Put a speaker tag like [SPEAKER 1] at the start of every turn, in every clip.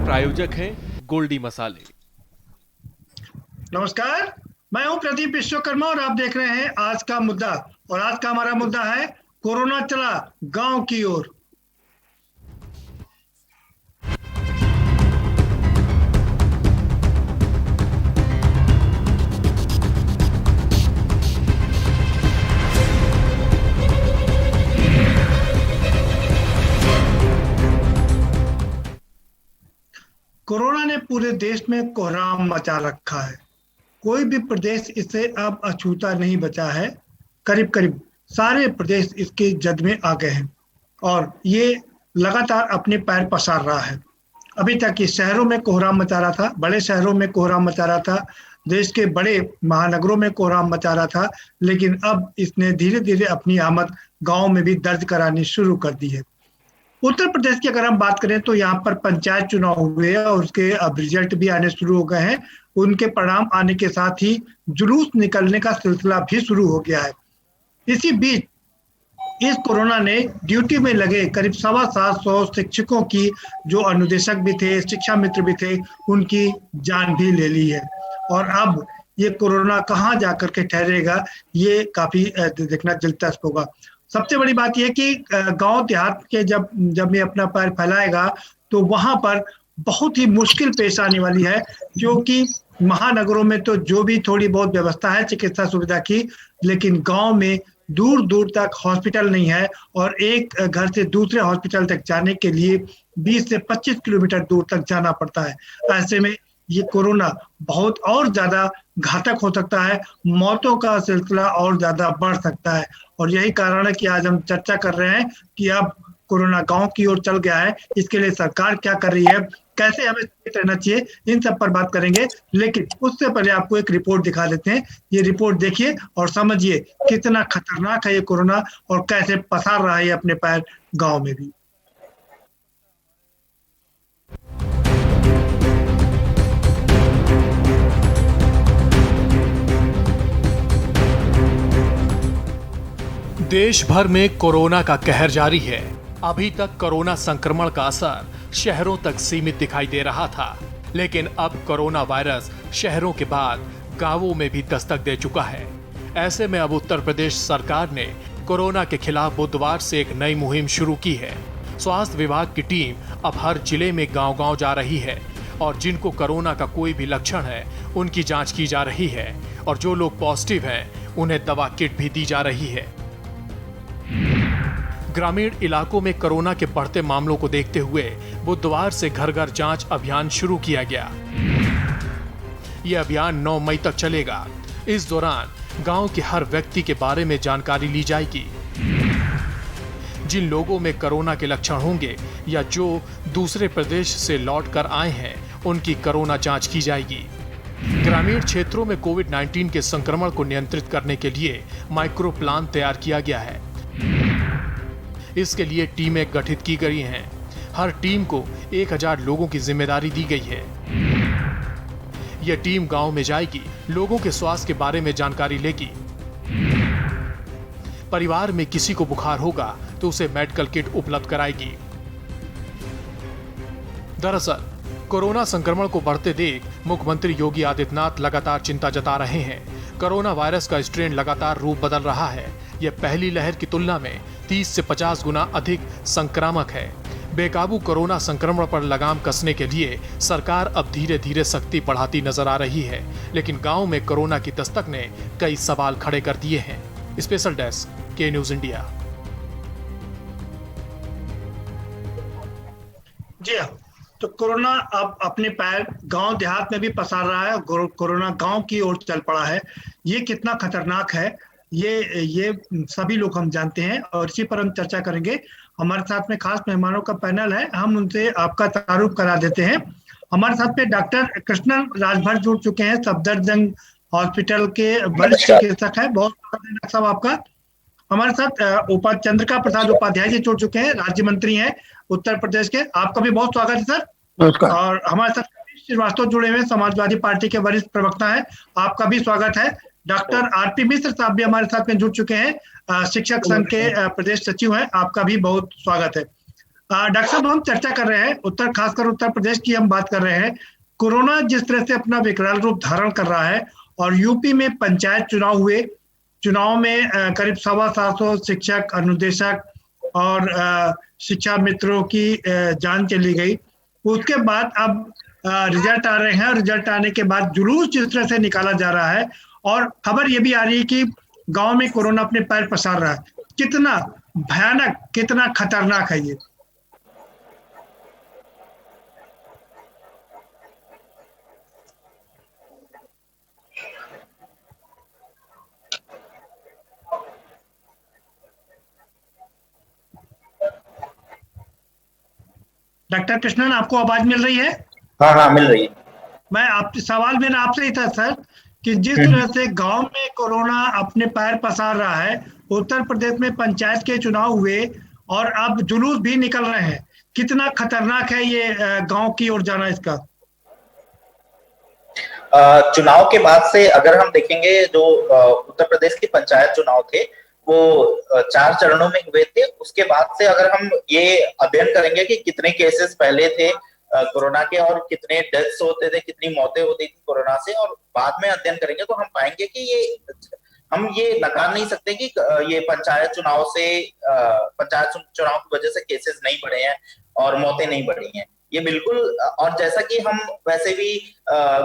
[SPEAKER 1] प्रायोजक हैं गोल्डी मसाले।
[SPEAKER 2] नमस्कार, मैं हूं प्रदीप विश्वकर्मा और आप देख रहे हैं आज का मुद्दा। और आज का हमारा मुद्दा है कोरोना चला गांव की ओर। कोरोना ने पूरे देश में कोहराम मचा रखा है। कोई भी प्रदेश इससे अब अछूता नहीं बचा है। करीब करीब सारे प्रदेश इसके जद में आ गए हैं और ये लगातार अपने पैर पसार रहा है। अभी तक ये शहरों में कोहराम मचा रहा था, बड़े शहरों में कोहराम मचा रहा था, देश के बड़े महानगरों में कोहराम मचा रहा था, लेकिन अब इसने धीरे धीरे अपनी आमद गांव में भी दर्ज करानी शुरू कर दी है। उत्तर प्रदेश की अगर हम बात करें तो यहाँ पर पंचायत चुनाव हुए और उसके अब रिजल्ट भी आने शुरू हो गए हैं। उनके परिणाम आने के साथ ही जुलूस निकलने का सिलसिला भी शुरू हो गया है। इसी बीच इस कोरोना ने ड्यूटी में लगे करीब 750 शिक्षकों की, जो अनुदेशक भी थे, शिक्षा मित्र भी थे, उनकी जान भी ले ली है। और अब ये कोरोना कहाँ जाकर के ठहरेगा, ये काफी देखना दिलचस्प होगा। सबसे बड़ी बात यह कि गांव देहात के जब ये अपना पैर फैलाएगा तो वहां पर बहुत ही मुश्किल पेश आने वाली है, क्योंकि महानगरों में तो जो भी थोड़ी बहुत व्यवस्था है चिकित्सा सुविधा की, लेकिन गांव में दूर दूर तक हॉस्पिटल नहीं है और एक घर से दूसरे हॉस्पिटल तक जाने के लिए 20 से 25 किलोमीटर दूर तक जाना पड़ता है। ऐसे में ये कोरोना बहुत और ज्यादा घातक हो सकता है, मौतों का सिलसिला और ज्यादा बढ़ सकता है। और यही कारण है कि आज हम चर्चा कर रहे हैं कि अब कोरोना गांव की ओर चल गया है, इसके लिए सरकार क्या कर रही है, कैसे हमें सचेत रहना चाहिए, इन सब पर बात करेंगे। लेकिन उससे पहले आपको एक रिपोर्ट दिखा देते हैं। ये रिपोर्ट देखिए और समझिए कितना खतरनाक है ये कोरोना और कैसे पसार रहा है अपने पैर गांव में भी।
[SPEAKER 1] देश भर में कोरोना का कहर जारी है। अभी तक कोरोना संक्रमण का असर शहरों तक सीमित दिखाई दे रहा था, लेकिन अब कोरोना वायरस शहरों के बाद गांवों में भी दस्तक दे चुका है। ऐसे में अब उत्तर प्रदेश सरकार ने कोरोना के खिलाफ बुधवार से एक नई मुहिम शुरू की है। स्वास्थ्य विभाग की टीम अब हर जिले में गांव-गांव जा रही है और जिनको कोरोना का कोई भी लक्षण है उनकी जांच की जा रही है और जो लोग पॉजिटिव हैं उन्हें दवा किट भी दी जा रही है। ग्रामीण इलाकों में कोरोना के बढ़ते मामलों को देखते हुए बुधवार से घर घर जांच अभियान शुरू किया गया। यह अभियान 9 मई तक चलेगा। इस दौरान गांव के हर व्यक्ति के बारे में जानकारी ली जाएगी। जिन लोगों में कोरोना के लक्षण होंगे या जो दूसरे प्रदेश से लौट कर आए हैं उनकी कोरोना जांच की जाएगी। ग्रामीण क्षेत्रों में कोविड-19 के संक्रमण को नियंत्रित करने के लिए माइक्रो प्लान तैयार किया गया है। इसके लिए टीमें गठित की गई हैं। हर टीम को 1000 लोगों की जिम्मेदारी दी गई है। यह टीम गांव में जाएगी, लोगों के स्वास्थ्य के बारे में जानकारी लेगी। परिवार में किसी को बुखार होगा तो उसे मेडिकल किट उपलब्ध कराएगी। दरअसल कोरोना संक्रमण को बढ़ते देख मुख्यमंत्री योगी आदित्यनाथ लगातार चिंता जता रहे हैं। कोरोना वायरस का स्ट्रेन लगातार रूप बदल रहा है। यह पहली लहर की तुलना में 30 से 50 गुना अधिक संक्रामक है। बेकाबू कोरोना संक्रमण पर लगाम कसने के लिए सरकार अब धीरे धीरे सख्ती बढ़ाती नजर आ रही है, लेकिन गांव में कोरोना की दस्तक ने कई सवाल खड़े कर दिए हैं। स्पेशल डेस्क के न्यूज इंडिया।
[SPEAKER 2] जी हाँ, तो कोरोना अब अपने पैर गांव देहात में भी पसार रहा है। कोरोना गांव की ओर चल पड़ा है। ये कितना खतरनाक है ये सभी लोग हम जानते हैं और इसी पर हम चर्चा करेंगे। हमारे साथ में खास मेहमानों का पैनल है, हम उनसे आपका तारुफ करा देते हैं। हमारे साथ में डॉक्टर कृष्णन राजभर जुड़ चुके हैं, सफदरजंग हॉस्पिटल के वरिष्ठ चिकित्सक हैं। बहुत डॉक्टर साहब आपका। हमारे साथ चंद्रिका प्रसाद उपाध्याय जी जुड़ चुके हैं, राज्य मंत्री हैं उत्तर प्रदेश के। आपका भी बहुत स्वागत है सर।
[SPEAKER 3] नमस्कार।
[SPEAKER 2] और हमारे साथ श्रीवास्तव जुड़े हुए समाजवादी पार्टी के वरिष्ठ प्रवक्ता हैं, आपका भी स्वागत है। डॉक्टर आरपी मिश्र साहब भी हमारे साथ में जुड़ चुके हैं, शिक्षक संघ के प्रदेश सचिव हैं, आपका भी बहुत स्वागत है। डॉक्टर साहब, हम चर्चा कर रहे हैं खासकर उत्तर प्रदेश की हम बात कर रहे हैं। कोरोना जिस तरह से अपना विकराल रूप धारण कर रहा है और यूपी में पंचायत चुनाव हुए, चुनाव में करीब 750 शिक्षक, अनुदेशक और शिक्षा मित्रों की जान चली गई। उसके बाद अब रिजल्ट आ रहे हैं और रिजल्ट आने के बाद जुलूस जिस तरह से निकाला जा रहा है और खबर ये भी आ रही है कि गांव में कोरोना अपने पैर पसार रहा है। कितना भयानक, कितना खतरनाक है ये। डॉक्टर कृष्णन, आपको आवाज मिल रही है?
[SPEAKER 3] हाँ हाँ, मिल रही है।
[SPEAKER 2] मैं आप सवाल मेरा आपसे ही था सर कि जिस तरह से गांव में कोरोना अपने पैर पसार रहा है, उत्तर प्रदेश में पंचायत के चुनाव हुए और अब जुलूस भी निकल रहे हैं, कितना खतरनाक है ये गांव की ओर जाना इसका?
[SPEAKER 3] चुनाव के बाद से अगर हम देखेंगे, जो उत्तर प्रदेश के पंचायत चुनाव थे वो 4 चरणों में हुए थे। उसके बाद से अगर हम ये अध्ययन करेंगे कि कितने केसेस पहले थे कोरोना के और कितने डेथ्स होते थे, कितनी मौतें होती थी कोरोना से, और बाद में अध्ययन करेंगे तो हम पाएंगे कि हम ये नकार नहीं सकते कि ये पंचायत चुनाव की वजह से केसेस नहीं बढ़े हैं और मौतें नहीं बढ़ी हैं, ये बिल्कुल। और जैसा कि हम वैसे भी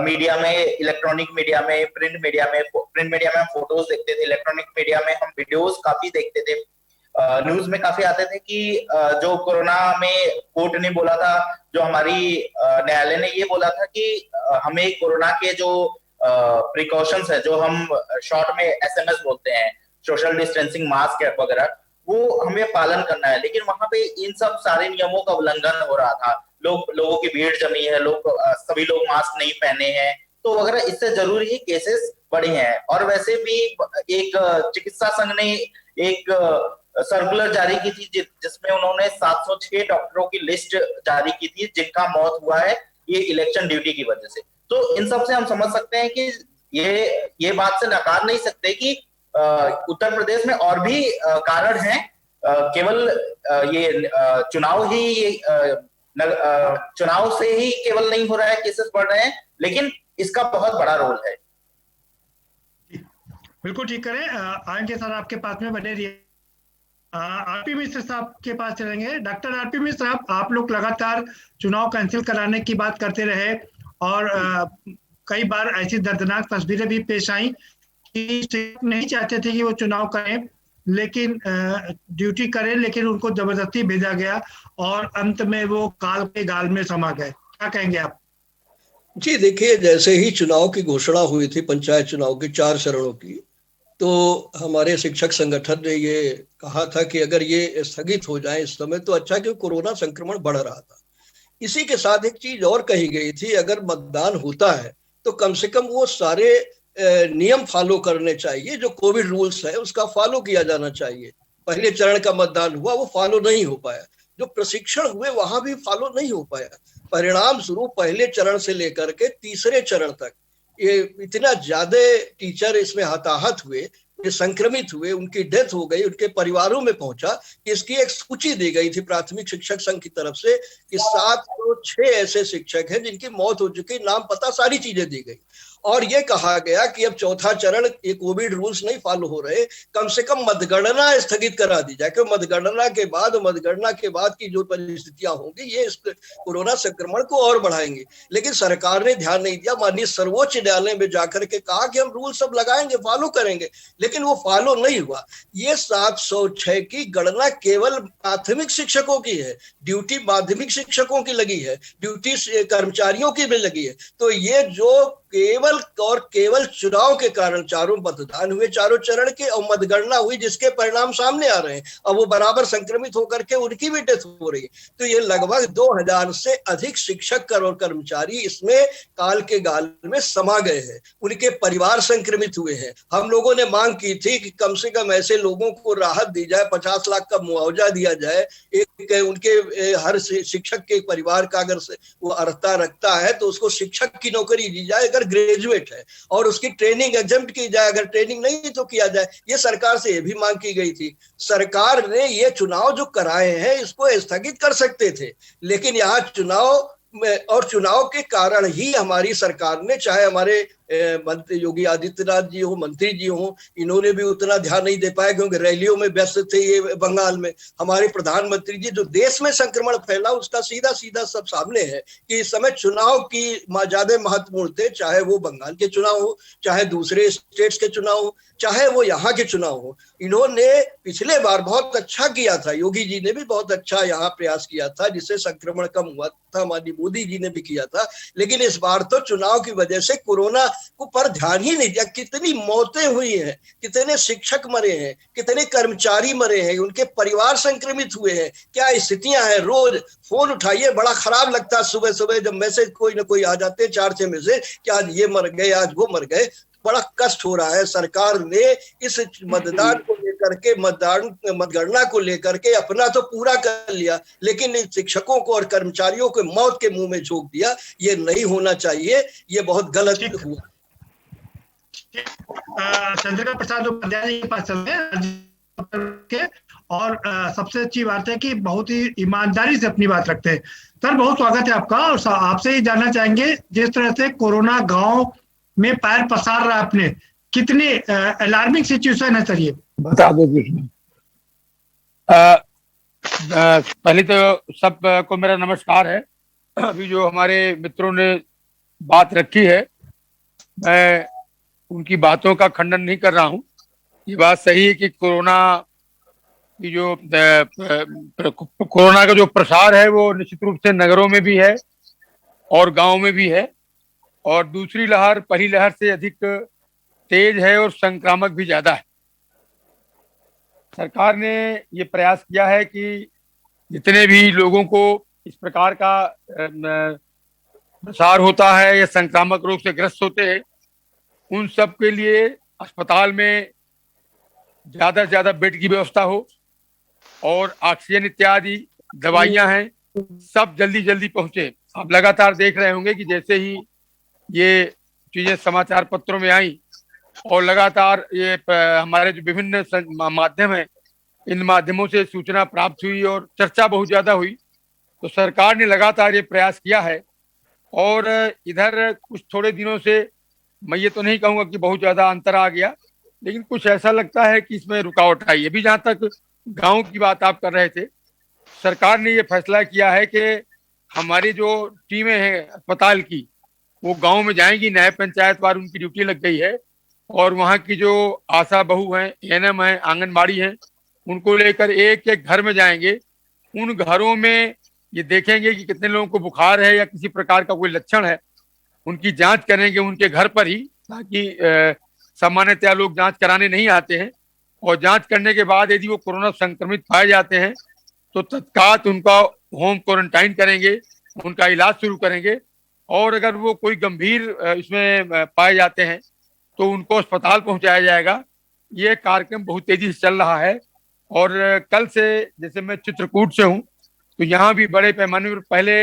[SPEAKER 3] मीडिया में, इलेक्ट्रॉनिक मीडिया में, प्रिंट मीडिया में हम फोटोज देखते थे, इलेक्ट्रॉनिक मीडिया में हम वीडियोस काफी देखते थे, न्यूज में काफी आते थे कि जो कोरोना में कोर्ट ने बोला था, जो हमारी न्यायालय ने ये बोला था कि हमें कोरोना के जो प्रिकॉशंस है, जो हम शॉर्ट में एसएमएस बोलते हैं, सोशल डिस्टेंसिंग, मास्क वगैरह, वो हमें पालन करना है। लेकिन वहां पे इन सब सारे नियमों का उल्लंघन हो रहा था, लोगों की भीड़ जमी है, सभी लोग मास्क नहीं पहने हैं, तो वगैरह, इससे जरूर ही केसेस बढ़े हैं। और वैसे भी एक चिकित्सा संघ ने एक सर्कुलर जारी की थी जिसमें उन्होंने 706 डॉक्टरों की लिस्ट जारी की थी जिनका मौत हुआ है ये इलेक्शन ड्यूटी की वजह से। तो इन सब से हम समझ सकते हैं कि ये बात से नकार नहीं सकते कि उत्तर प्रदेश में और भी कारण हैं, केवल ये चुनाव से ही केवल नहीं हो रहा है, केसेस बढ़ रहे हैं, लेकिन इसका बहुत बड़ा रोल है।
[SPEAKER 2] बिल्कुल ठीक करें। आएंगे सर आपके पास में, बने रहिए। आरपी मिश्र साहब के पास चलेंगे। डॉक्टर आरपी मिश्र साहब, आप लोग लगातार चुनाव कैंसिल कराने की बात करते रहे और कई बार ऐसी दर्दनाक तस्वीरें भी पेश आई कि नहीं चाहते थे कि वो चुनाव करें, लेकिन ड्यूटी करें, लेकिन उनको जबरदस्ती भेजा गया और अंत में वो काल के गाल में समा गए। क्या कहेंगे आप?
[SPEAKER 4] जी देखिए, जैसे ही चुनाव की घोषणा हुई थी, पंचायत चुनाव की 4 चरणों की, तो हमारे शिक्षक संगठन ने ये कहा था कि अगर ये स्थगित हो जाए इस समय तो अच्छा, क्योंकि कोरोना संक्रमण बढ़ रहा था। इसी के साथ एक चीज और कही गई थी, अगर मतदान होता है तो कम से कम वो सारे नियम फॉलो करने चाहिए, जो कोविड रूल्स है उसका फॉलो किया जाना चाहिए। पहले चरण का मतदान हुआ, वो फॉलो नहीं हो पाया, जो प्रशिक्षण हुए वहां भी फॉलो नहीं हो पाया। परिणाम स्वरूप पहले चरण से लेकर के तीसरे चरण तक ये इतना ज्यादा टीचर इसमें हताहत हुए, ये संक्रमित हुए, उनकी डेथ हो गई, उनके परिवारों में पहुंचा। इसकी एक सूची दी गई थी प्राथमिक शिक्षक संघ की तरफ से कि 706 ऐसे शिक्षक हैं जिनकी मौत हो चुकी, नाम पता सारी चीजें दी गई। और ये कहा गया कि अब चौथा चरण, ये कोविड रूल्स नहीं फॉलो हो रहे, कम से कम मतगणना स्थगित करा दी जाए, क्योंकि मतगणना के बाद की जो परिस्थितियां होंगी ये इस कोरोना संक्रमण को और बढ़ाएंगे। लेकिन सरकार ने ध्यान नहीं दिया। माननीय सर्वोच्च न्यायालय में जाकर के कहा कि हम रूल सब लगाएंगे, फॉलो करेंगे, लेकिन वो फॉलो नहीं हुआ। ये 706 की गणना केवल प्राथमिक शिक्षकों की है, ड्यूटी माध्यमिक शिक्षकों की लगी है, ड्यूटी कर्मचारियों की भी लगी है। तो ये जो केवल चुनाव के कारण चारों मतदान हुए, चारों चरण के, और मतगणना हुई जिसके परिणाम सामने आ रहे हैं, अब वो बराबर संक्रमित होकर के उनकी भी डेथ हो रही है। तो ये लगभग 2000 से अधिक शिक्षक और कर्मचारी इसमें काल के गाल में समा गए हैं, उनके परिवार संक्रमित हुए हैं। हम लोगों ने मांग की थी कि कम से कम ऐसे लोगों को राहत दी जाए, 50 लाख का मुआवजा दिया जाए, उनके हर शिक्षक के परिवार का अगर वो अर्हता रखता है तो उसको शिक्षक की नौकरी दी जाए। अगर ग्रेजुएट है और उसकी ट्रेनिंग एग्जम्प्ट की जाए, अगर ट्रेनिंग नहीं तो किया जाए। ये सरकार से ये भी मांग की गई थी। सरकार ने ये चुनाव जो कराए हैं इसको स्थगित कर सकते थे, लेकिन यहाँ चुनाव में और चुनाव के कारण ही हमारी सरकार ने, चाहे हमारे मंत्री योगी आदित्यनाथ जी हो, मंत्री जी हो, इन्होंने भी उतना ध्यान नहीं दे पाए क्योंकि रैलियों में व्यस्त थे ये बंगाल में। हमारे प्रधानमंत्री जी, जो देश में संक्रमण फैला उसका सीधा सीधा सब सामने है कि इस समय चुनाव की ज्यादा महत्वपूर्ण थे, चाहे वो बंगाल के चुनाव हो, चाहे दूसरे स्टेट्स के चुनाव हो, चाहे वो यहाँ के चुनाव हो। इन्होंने पिछले बार बहुत अच्छा किया था, योगी जी ने भी बहुत अच्छा यहाँ प्रयास किया था जिससे संक्रमण कम हुआ था, माननीय मोदी जी ने भी किया था। लेकिन इस बार तो चुनाव की वजह से कोरोना को पर ध्यान ही नहीं दिया। कितनी मौतें हुई हैं, कितने शिक्षक मरे हैं, कितने कर्मचारी मरे हैं, उनके परिवार संक्रमित हुए हैं, क्या स्थितियां हैं। रोज फोन उठाइए, बड़ा खराब लगता है सुबह सुबह जब मैसेज कोई ना कोई आ जाते हैं, 4-6 मैसेज कि आज ये मर गए, आज वो मर गए। बड़ा कष्ट हो रहा है। सरकार ने इस मतदान को लेकर के, मतगणना को लेकर के अपना तो पूरा कर लिया, लेकिन इन शिक्षकों को और कर्मचारियों को मौत के मुंह में झोंक दिया। ये नहीं होना चाहिए, ये बहुत गलत हुआ।
[SPEAKER 2] चंद्रिका प्रसाद उपाध्याय जी के पास चलते हैं और सबसे अच्छी बात है कि बहुत ही ईमानदारी से अपनी बात रखते हैं। सर, बहुत स्वागत है आपका। और आपसे ही जानना चाहेंगे, जिस तरह से कोरोना गांव में पैर पसार रहा है अपने, कितनी अलार्मिंग सिचुएशन है सर ये
[SPEAKER 5] बता दो कृष्ण। पहले तो सबको मेरा नमस्कार है। अभी जो हमारे मित्रों ने बात रखी है, मैं उनकी बातों का खंडन नहीं कर रहा हूँ। ये बात सही है कि कोरोना की जो कोरोना का जो प्रसार है वो निश्चित रूप से नगरों में भी है और गांव में भी है, और दूसरी लहर पहली लहर से अधिक तेज है और संक्रामक भी ज्यादा है। सरकार ने ये प्रयास किया है कि जितने भी लोगों को इस प्रकार का प्रसार होता है या संक्रामक रोग से ग्रस्त होते हैं, उन सब के लिए अस्पताल में ज्यादा से ज्यादा बेड की व्यवस्था हो और ऑक्सीजन इत्यादि दवाइयां हैं, सब जल्दी जल्दी पहुंचे। आप लगातार देख रहे होंगे कि जैसे ही ये चीजें समाचार पत्रों में आई और लगातार ये हमारे जो विभिन्न माध्यम हैं, इन माध्यमों से सूचना प्राप्त हुई और चर्चा बहुत ज्यादा हुई, तो सरकार ने लगातार ये प्रयास किया है। और इधर कुछ थोड़े दिनों से मैं ये तो नहीं कहूँगा कि बहुत ज्यादा अंतर आ गया, लेकिन कुछ ऐसा लगता है कि इसमें रुकावट आई। अभी जहाँ तक गांव की बात आप कर रहे थे, सरकार ने ये फैसला किया है कि हमारी जो टीमें हैं अस्पताल की, वो गांव में जाएंगी। न्याय पंचायत वार उनकी ड्यूटी लग गई है और वहाँ की जो आशा बहू हैं, एएनएम हैं, आंगनबाड़ी हैं, उनको लेकर एक एक घर में जाएंगे। उन घरों में ये देखेंगे कि कितने लोगों को बुखार है या किसी प्रकार का कोई लक्षण है, उनकी जांच करेंगे उनके घर पर ही, ताकि सामान्यतया लोग जांच कराने नहीं आते हैं। और जांच करने के बाद यदि वो कोरोना संक्रमित पाए जाते हैं तो तत्काल उनका होम क्वारंटाइन करेंगे, उनका इलाज शुरू करेंगे। और अगर वो कोई गंभीर इसमें पाए जाते हैं तो उनको अस्पताल पहुंचाया जाएगा। ये कार्यक्रम बहुत तेजी से चल रहा है। और कल से, जैसे मैं चित्रकूट से हूँ, तो यहाँ भी बड़े पैमाने पर पहले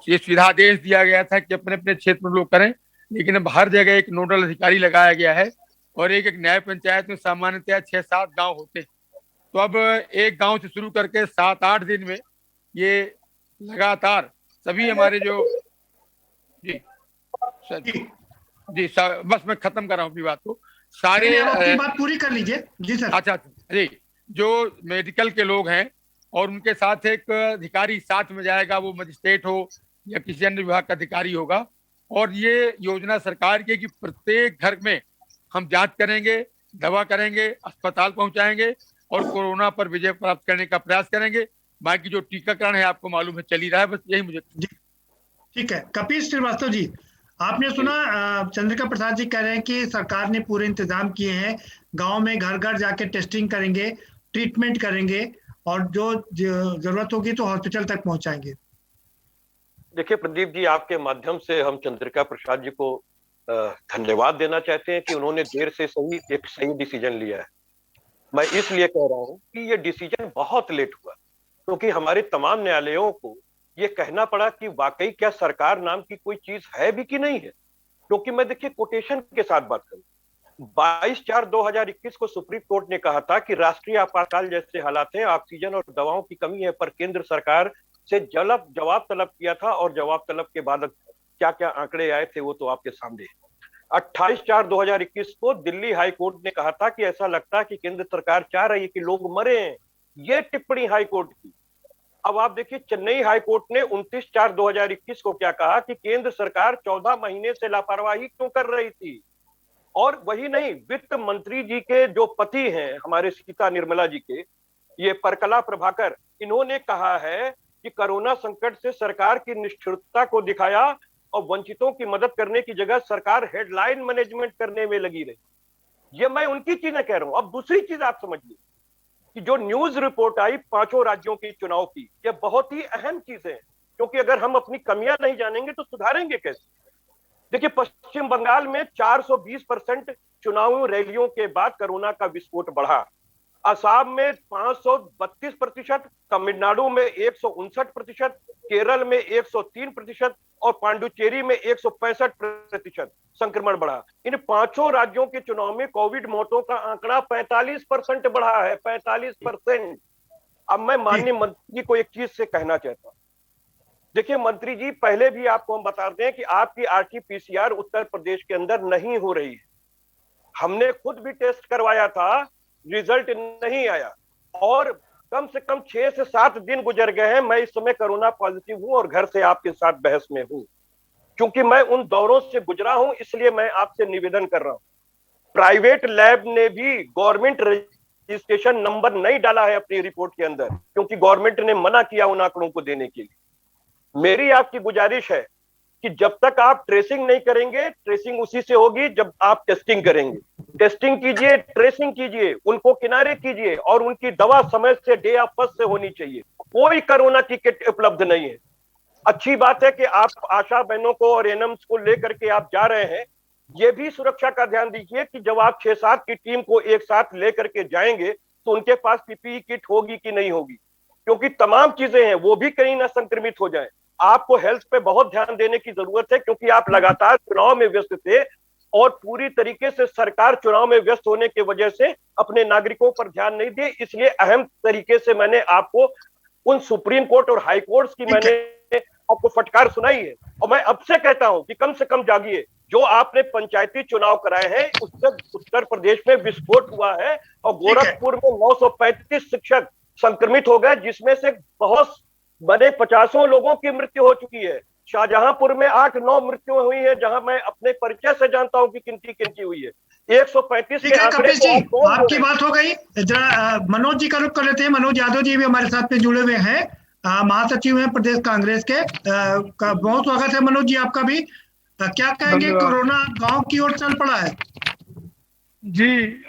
[SPEAKER 5] ये सुविधादेश दिया गया था कि अपने अपने क्षेत्र में लोग करें, लेकिन अब हर जगह एक नोडल अधिकारी लगाया गया है और एक एक न्याय पंचायत में सामान्यतया 6-7 गांव होते हैं। तो अब एक गांव से शुरू करके 7-8 दिन में ये लगातार सभी हमारे जो जी सर जी बस मैं खत्म कर रहा हूँ अपनी बात को। सारे
[SPEAKER 2] अपनी बात पूरी कर लीजिए जी सर।
[SPEAKER 5] अच्छा जी, जो मेडिकल के लोग हैं और उनके साथ एक अधिकारी साथ में जाएगा, वो मजिस्ट्रेट हो या किसी अन्य विभाग का अधिकारी होगा। और ये योजना सरकार की कि प्रत्येक घर में हम जांच करेंगे, दवा करेंगे, अस्पताल पहुंचाएंगे और कोरोना पर विजय प्राप्त करने का प्रयास करेंगे। बाकी जो टीकाकरण है आपको मालूम है चल ही रहा है, बस यही मुझे।
[SPEAKER 2] ठीक है, कपिल श्रीवास्तव जी, आपने सुना चंद्रिका प्रसाद जी कह रहे हैं कि सरकार ने पूरे इंतजाम किए हैं, गांव में घर घर जाके टेस्टिंग करेंगे, ट्रीटमेंट करेंगे और जो जरूरत होगी तो हॉस्पिटल तक पहुंचाएंगे।
[SPEAKER 6] देखिए प्रदीप जी, आपके माध्यम से हम चंद्रिका प्रसाद जी को धन्यवाद देना चाहते हैं कि उन्होंने देर से एक सही डिसीजन लिया है। मैं इसलिए कह रहा हूं कि ये डिसीजन बहुत लेट हुआ, क्योंकि हमारे तमाम न्यायालयों को ये कहना पड़ा कि वाकई क्या सरकार नाम की कोई चीज है भी कि नहीं है। क्योंकि मैं देखिए कोटेशन के साथ बात करूं, 22/4/2021 को सुप्रीम कोर्ट ने कहा था कि राष्ट्रीय आपातकाल जैसे हालात हैं, ऑक्सीजन और दवाओं की कमी है, पर केंद्र सरकार से जवाब तलब किया था और जवाब तलब के बाद क्या क्या आंकड़े आए थे वो तो आपके सामने है। 28/4/2021 को दिल्ली हाई कोर्ट ने कहा था कि ऐसा लगता है कि केंद्र सरकार चाह रही है कि लोग मरे हैं, ये टिप्पणी हाई कोर्ट की। अब आप देखिए चेन्नई हाई कोर्ट ने 29/4/2021 को क्या कहा कि केंद्र सरकार 14 महीने से लापरवाही क्यों कर रही थी। और वही नहीं, वित्त मंत्री जी के जो पति हैं हमारे सीता निर्मला जी के, ये परकला प्रभाकर, इन्होंने कहा है कि कोरोना संकट से सरकार की निष्ठुरता को दिखाया और वंचितों की मदद करने की जगह सरकार हेडलाइन मैनेजमेंट करने में लगी रही। ये मैं उनकी चीजें कह रहा हूं। अब दूसरी चीज आप समझिए कि जो न्यूज रिपोर्ट आई 5 राज्यों के चुनाव की, ये बहुत ही अहम चीज है, क्योंकि अगर हम अपनी कमियां नहीं जानेंगे तो सुधारेंगे कैसे। देखिए पश्चिम बंगाल में 420% चुनावी रैलियों के बाद कोरोना का विस्फोट बढ़ा, असम में 532%, तमिलनाडु में 159%, केरल में 103% और पांडुचेरी में 165% संक्रमण बढ़ा। इन 5 राज्यों के चुनाव में कोविड मौतों का आंकड़ा 45% बढ़ा है, 45%। अब मैं माननीय मंत्री जी को एक चीज से कहना चाहता हूं। देखिए मंत्री जी, पहले भी आपको हम बताते हैं कि आपकी RT-PCR उत्तर प्रदेश के अंदर नहीं हो रही है। हमने खुद भी टेस्ट करवाया था, रिजल्ट नहीं आया और कम से कम 6 से 7 दिन गुजर गए हैं। मैं इस समय कोरोना पॉजिटिव हूं और घर से आपके साथ बहस में हूं। क्योंकि मैं उन दौरों से गुजरा हूं, इसलिए मैं आपसे निवेदन कर रहा हूं। प्राइवेट लैब ने भी गवर्नमेंट रजिस्ट्रेशन नंबर नहीं डाला है अपनी रिपोर्ट के अंदर, क्योंकि गवर्नमेंट ने मना किया उन आंकड़ों को देने के लिए। मेरी आपकी गुजारिश है कि जब तक आप ट्रेसिंग नहीं करेंगे, ट्रेसिंग उसी से होगी जब आप टेस्टिंग करेंगे। टेस्टिंग कीजिए, ट्रेसिंग कीजिए, उनको किनारे कीजिए और उनकी दवा समय से डे ऑफ फर्स्ट से होनी चाहिए। कोई कोरोना की किट उपलब्ध नहीं है। अच्छी बात है कि आप आशा बहनों को और एएनएम्स को लेकर के आप जा रहे हैं। ये भी सुरक्षा का ध्यान दीजिए कि जब आप 6-7 की टीम को एक साथ लेकर के जाएंगे तो उनके पास पीपीई किट होगी कि नहीं होगी, क्योंकि तमाम चीजें हैं वो भी कहीं ना संक्रमित हो जाए। आपको हेल्थ पे बहुत ध्यान देने की जरूरत है, क्योंकि आप लगातार चुनाव में व्यस्त थे और पूरी तरीके से सरकार चुनाव में व्यस्त होने की वजह से अपने नागरिकों पर ध्यान नहीं दिए। इसलिए अहम तरीके से मैंने आपको उन सुप्रीम कोर्ट और हाई कोर्ट की मैंने आपको फटकार सुनाई है। और मैं अब से कहता हूं कि कम से कम जागिए। जो आपने पंचायती चुनाव कराए हैं उससे उत्तर प्रदेश में विस्फोट हुआ है और गोरखपुर में 935 शिक्षक संक्रमित हो गए, जिसमें से बहुत बड़े 50 लोगों की मृत्यु हो चुकी है। शाहजहांपुर में 8-9 मृत्यु हुई है, जहां मैं अपने परिचय से जानता हूं कि किनकी हुई है। 135 के आंकड़े
[SPEAKER 2] जी, आपकी बात हो गई। जरा मनोज जी का रुख कर लेते हैं। मनोज यादव जी भी हमारे साथ में जुड़े हुए हैं, महासचिव हैं प्रदेश कांग्रेस के। बहुत स्वागत है मनोज जी आपका भी। क्या कहेंगे, कोरोना गांव की ओर चल पड़ा है?
[SPEAKER 7] जी,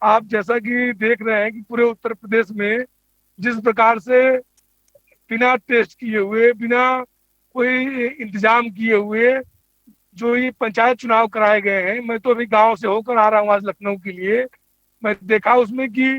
[SPEAKER 7] आप जैसा कि देख रहे हैं कि पूरे उत्तर प्रदेश में जिस प्रकार से बिना टेस्ट किए हुए, बिना कोई इंतजाम किए हुए जो ये पंचायत चुनाव कराए गए हैं, मैं तो अभी गांव से होकर आ रहा हूँ आज लखनऊ के लिए। मैं देखा उसमें कि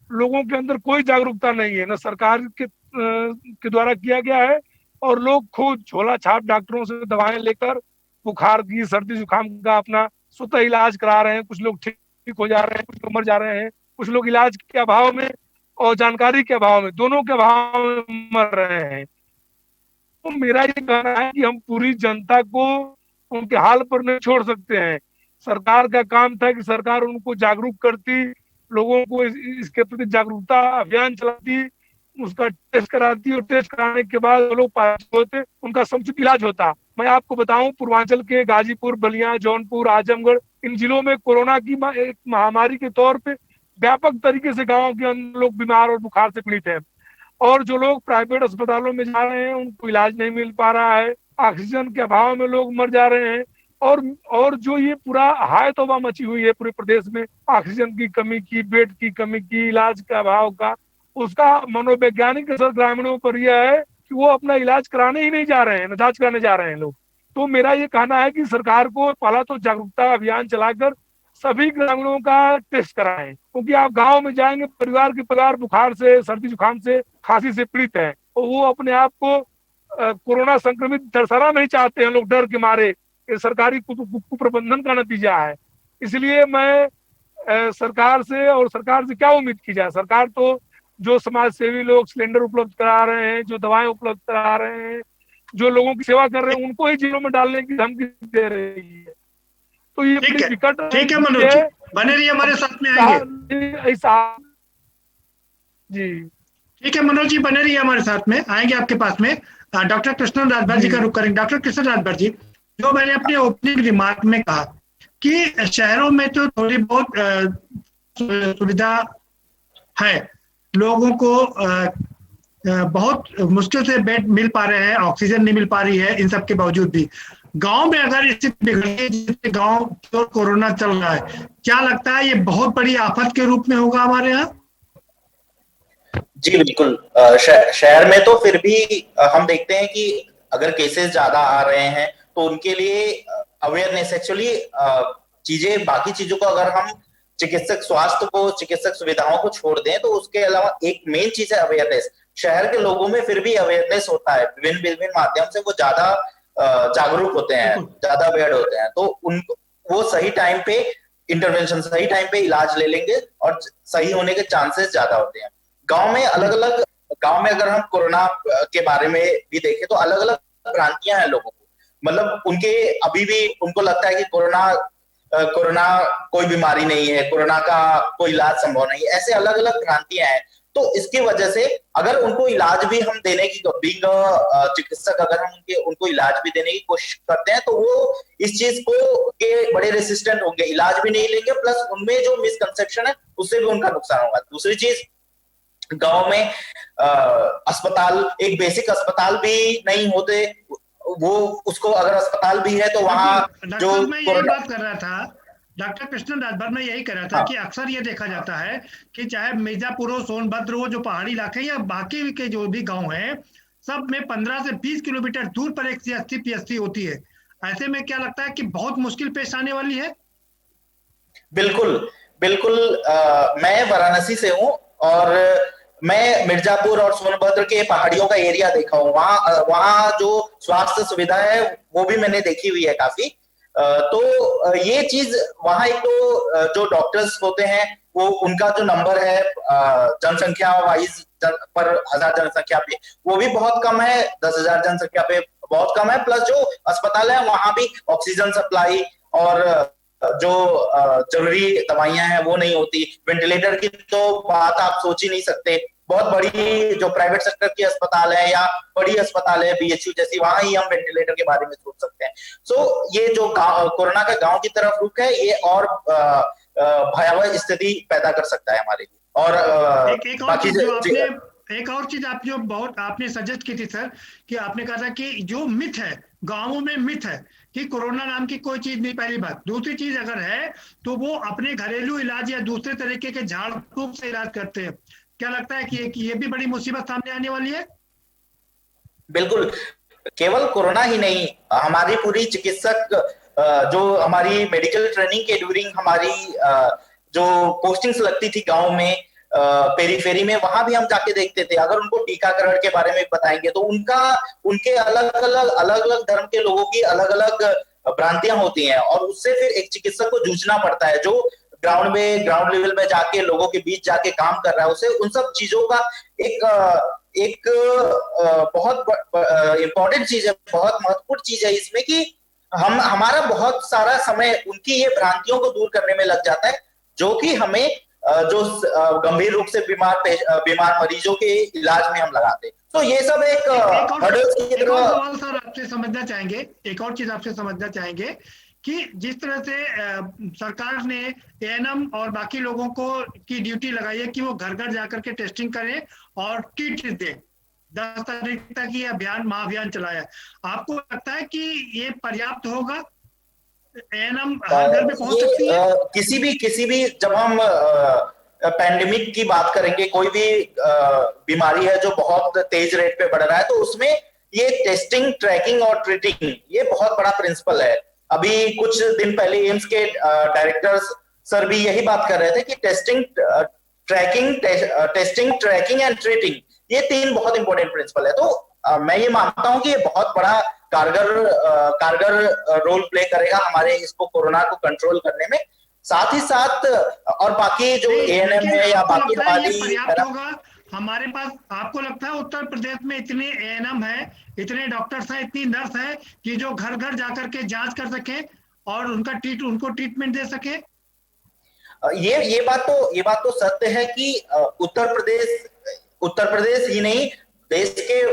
[SPEAKER 7] लोगों के अंदर कोई जागरूकता नहीं है, न सरकार के द्वारा किया गया है, और लोग खुद झोला छाप डॉक्टरों से दवाएं लेकर बुखार की, सर्दी जुकाम का अपना स्वतः इलाज करा रहे हैं। कुछ लोग ठीक हो जा रहे हैं, कुछ लोग मर जा रहे हैं, कुछ लोग इलाज के अभाव में और जानकारी के अभाव में, दोनों के अभाव में मर रहे हैं। तो मेरा ये कहना है कि हम पूरी जनता को उनके हाल पर नहीं छोड़ सकते हैं। सरकार का काम था कि सरकार उनको जागरूक करती, लोगों को इसके प्रति जागरूकता अभियान चलाती, उसका टेस्ट कराती और टेस्ट कराने के बाद वो लोग पॉजिटिव होते, उनका समुचित इलाज होता। मैं आपको बताऊं, पूर्वांचल के गाजीपुर, बलिया, जौनपुर, आजमगढ़, इन जिलों में कोरोना की एक महामारी के तौर पे व्यापक तरीके से गांवों के अंदर लोग बीमार और बुखार से पीड़ित हैं। और जो लोग प्राइवेट अस्पतालों में जा रहे हैं उनको इलाज नहीं मिल पा रहा है, ऑक्सीजन के अभाव में लोग मर जा रहे हैं। और जो ये पूरा हाय तौबा मची हुई है पूरे प्रदेश में, ऑक्सीजन की कमी की, बेड की कमी की, इलाज के अभाव का, उसका मनोवैज्ञानिक असर ग्रामीणों पर यह है कि वो अपना इलाज कराने ही नहीं जा रहे हैं, जांच कराने जा रहे हैं लोग। तो मेरा ये कहना है कि सरकार को पहला तो जागरूकता अभियान चलाकर सभी ग्रामीणों का टेस्ट कराएं, क्योंकि आप गांव में जाएंगे, परिवार के परिवार बुखार से, सर्दी जुकाम से, खांसी से पीड़ित है, और वो अपने आप को कोरोना संक्रमित दर्शाना नहीं चाहते हैं लोग डर के मारे। सरकारी कुप्रबंधन का नतीजा है। इसलिए मैं सरकार से क्या उम्मीद की जाए। सरकार तो जो समाज सेवी लोग सिलेंडर उपलब्ध करा रहे हैं, जो दवाएं उपलब्ध करा रहे हैं, जो लोगों की सेवा कर रहे हैं, उनको ही जेलों में डालने की धमकी दे रही है। तो ये बड़ी विकट
[SPEAKER 2] ठीक है मनोज जी, बने रहिए हमारे साथ में आएंगे।
[SPEAKER 7] ऐसा जी
[SPEAKER 2] ठीक है मनोज जी, बने रहिए हमारे साथ में, आएंगे आपके पास में। डॉक्टर कृष्णन राजभर जी का रुख करेंगे। डॉक्टर कृष्णन राजभर जी, जो मैंने अपने ओपनिंग रिमार्क में कहा कि शहरों में तो थोड़ी बहुत सुविधा है, लोगों को बहुत मुश्किल से बेड मिल पा रहे हैं, ऑक्सीजन नहीं मिल पा रही है, इन सब के बावजूद भी गांव में अगर स्थिति बिगड़ गई, जिससे गांव तो कोरोना चल रहा है, क्या लगता है ये बहुत बड़ी आफत के रूप में होगा हमारे यहाँ?
[SPEAKER 3] जी बिल्कुल। शहर में तो फिर भी हम देखते हैं कि अगर केसेस ज्यादा आ रहे हैं तो उनके लिए अवेयरनेस, एक्चुअली चीजें, बाकी चीजों को अगर हम चिकित्सक स्वास्थ्य को, चिकित्सक सुविधाओं को छोड़ दें तो उसके अलावा एक मेन चीज है अवेयरनेस। शहर के लोगों में फिर भी अवेयरनेस होता है, विभिन्न माध्यम से वो ज्यादा जागरूक होते हैं, ज्यादा अवेयर होते हैं, तो उनको वो सही टाइम पे इंटरवेंशन, सही टाइम पे इलाज ले लेंगे और सही होने के चांसेस ज्यादा होते हैं। गांव में गांव में अगर हम कोरोना के बारे में भी देखें तो अलग अलग भ्रांतियां हैं लोगों को, मतलब उनके अभी भी उनको लगता है कि कोरोना कोई बीमारी नहीं है, कोरोना का कोई इलाज संभव नहीं है, ऐसे अलग अलग भ्रांतियां हैं। तो इसकी वजह से अगर उनको इलाज भी हम देने की, बीइंग चिकित्सक अगर हम उनको इलाज भी देने की कोशिश करते हैं तो वो इस चीज को के बड़े रेसिस्टेंट होंगे, इलाज भी नहीं लेंगे, प्लस उनमें जो मिसकंसेप्शन है उससे भी उनका नुकसान होगा। दूसरी चीज, गांव में अस्पताल, एक बेसिक अस्पताल भी नहीं होते, वो उसको अगर अस्पताल भी है तो वहां जो
[SPEAKER 2] मैं यही बात कर रहा था, डॉक्टर कृष्णन राजभर में यही कह रहा था कि अक्सर ये देखा जाता है कि चाहे मिर्जापुर हो, सोनभद्र हो, जो पहाड़ी इलाके या बाकी के जो भी गांव हैं, सब में 15 से 20 किलोमीटर दूर पर एक CHC PHC होती है। ऐसे में क्या लगता है कि बहुत मुश्किल पेश आने वाली है?
[SPEAKER 3] बिल्कुल बिल्कुल। मैं वाराणसी से हूँ और मैं मिर्जापुर और सोनभद्र के पहाड़ियों का एरिया देखा हूँ। वहाँ जो स्वास्थ्य सुविधा है वो भी मैंने देखी हुई है काफी। तो ये चीज वहाँ, एक तो जो डॉक्टर्स होते हैं वो, उनका जो नंबर है जनसंख्या वाइज पर 1000 जनसंख्या पे वो भी बहुत कम है, 10,000 जनसंख्या पे बहुत कम है। प्लस जो अस्पताल है वहां भी ऑक्सीजन सप्लाई और जो जरूरी दवाइयां हैं वो नहीं होती। वेंटिलेटर की तो बात आप सोच ही नहीं सकते। बहुत बड़ी जो प्राइवेट सेक्टर की अस्पताल है या बड़ी अस्पताल है BHU जैसी, वहां ही हम वेंटिलेटर के बारे में सोच सकते हैं। सो ये जो कोरोना का गांव की तरफ रुख है, ये और भयावह स्थिति पैदा कर सकता है हमारे लिए। और
[SPEAKER 2] एक और चीज आप जो बहुत आपने सजेस्ट की थी सर, कि आपने कहा था कि जो मिथ है, गांवों में मिथ है कि कोरोना नाम की कोई चीज नहीं, पहली बात। दूसरी चीज अगर है तो वो अपने घरेलू इलाज या दूसरे तरीके के झाड़ फूक से इलाज करते हैं। क्या लगता है कि ये भी बड़ी मुसीबत सामने आने वाली है?
[SPEAKER 3] बिल्कुल, केवल कोरोना ही नहीं, हमारी पूरी चिकित्सक जो हमारी मेडिकल ट्रेनिंग के ड्यूरिंग हमारी जो पोस्टिंग्स लगती थी गांव में, पेरीफेरी में, वहां भी हम जाके देखते थे। अगर उनको टीकाकरण के बारे में बताएंगे तो उनके अलग अलग धर्म के लोगों की अलग अलग भ्रांतियां होती हैं और उससे फिर एक चिकित्सक को जूझना पड़ता है, जो ग्राउंड लेवल में जाके लोगों के बीच जाके काम कर रहा है। उसे उन सब चीजों का एक बहुत इंपॉर्टेंट चीज है, बहुत महत्वपूर्ण चीज है इसमें कि हमारा बहुत सारा समय उनकी ये भ्रांतियों को दूर करने में लग जाता है, जो कि हमें जो गंभीर रूप से बीमार मरीजों के इलाज में हम लगाते हैं। तो ये सब एक
[SPEAKER 2] सवाल सर आपसे समझना चाहेंगे, एक और चीज आपसे समझना चाहेंगे कि जिस तरह से सरकार ने ANM और बाकी लोगों को की ड्यूटी लगाई है कि वो घर घर जाकर के टेस्टिंग करें और किट दें, 10 तारीख तक ये महाअभियान चलाया। आपको लगता है कि ये पर्याप्त होगा? ANM हर घर में पहुंच सकती है?
[SPEAKER 3] किसी भी जब हम पैंडेमिक की बात करेंगे, कोई भी बीमारी है जो बहुत तेज रेट पे बढ़ रहा है, तो उसमें ये टेस्टिंग, ट्रैकिंग और ट्रीटिंग, ये बहुत बड़ा प्रिंसिपल है। अभी कुछ दिन पहले एम्स के डायरेक्टर्स सर भी यही बात कर रहे थे कि टेस्टिंग, ट्रैकिंग एंड ट्रीटिंग, ये 3 बहुत इंपॉर्टेंट प्रिंसिपल है। तो मैं ये मानता हूं कि ये बहुत बड़ा कारगर रोल प्ले करेगा हमारे इसको कोरोना को कंट्रोल करने में। साथ ही साथ और बाकी जो एएनएम है या बाकी हमारी
[SPEAKER 2] पर्याप्त होगा हमारे पास? आपको लगता है उत्तर प्रदेश में इतने एएनएम है, इतने डॉक्टर्स हैं, इतनी नर्स है कि जो घर घर जाकर के जांच कर सके और उनको ट्रीटमेंट दे सके?
[SPEAKER 3] ये बात तो सत्य है कि उत्तर प्रदेश ही नहीं, देश के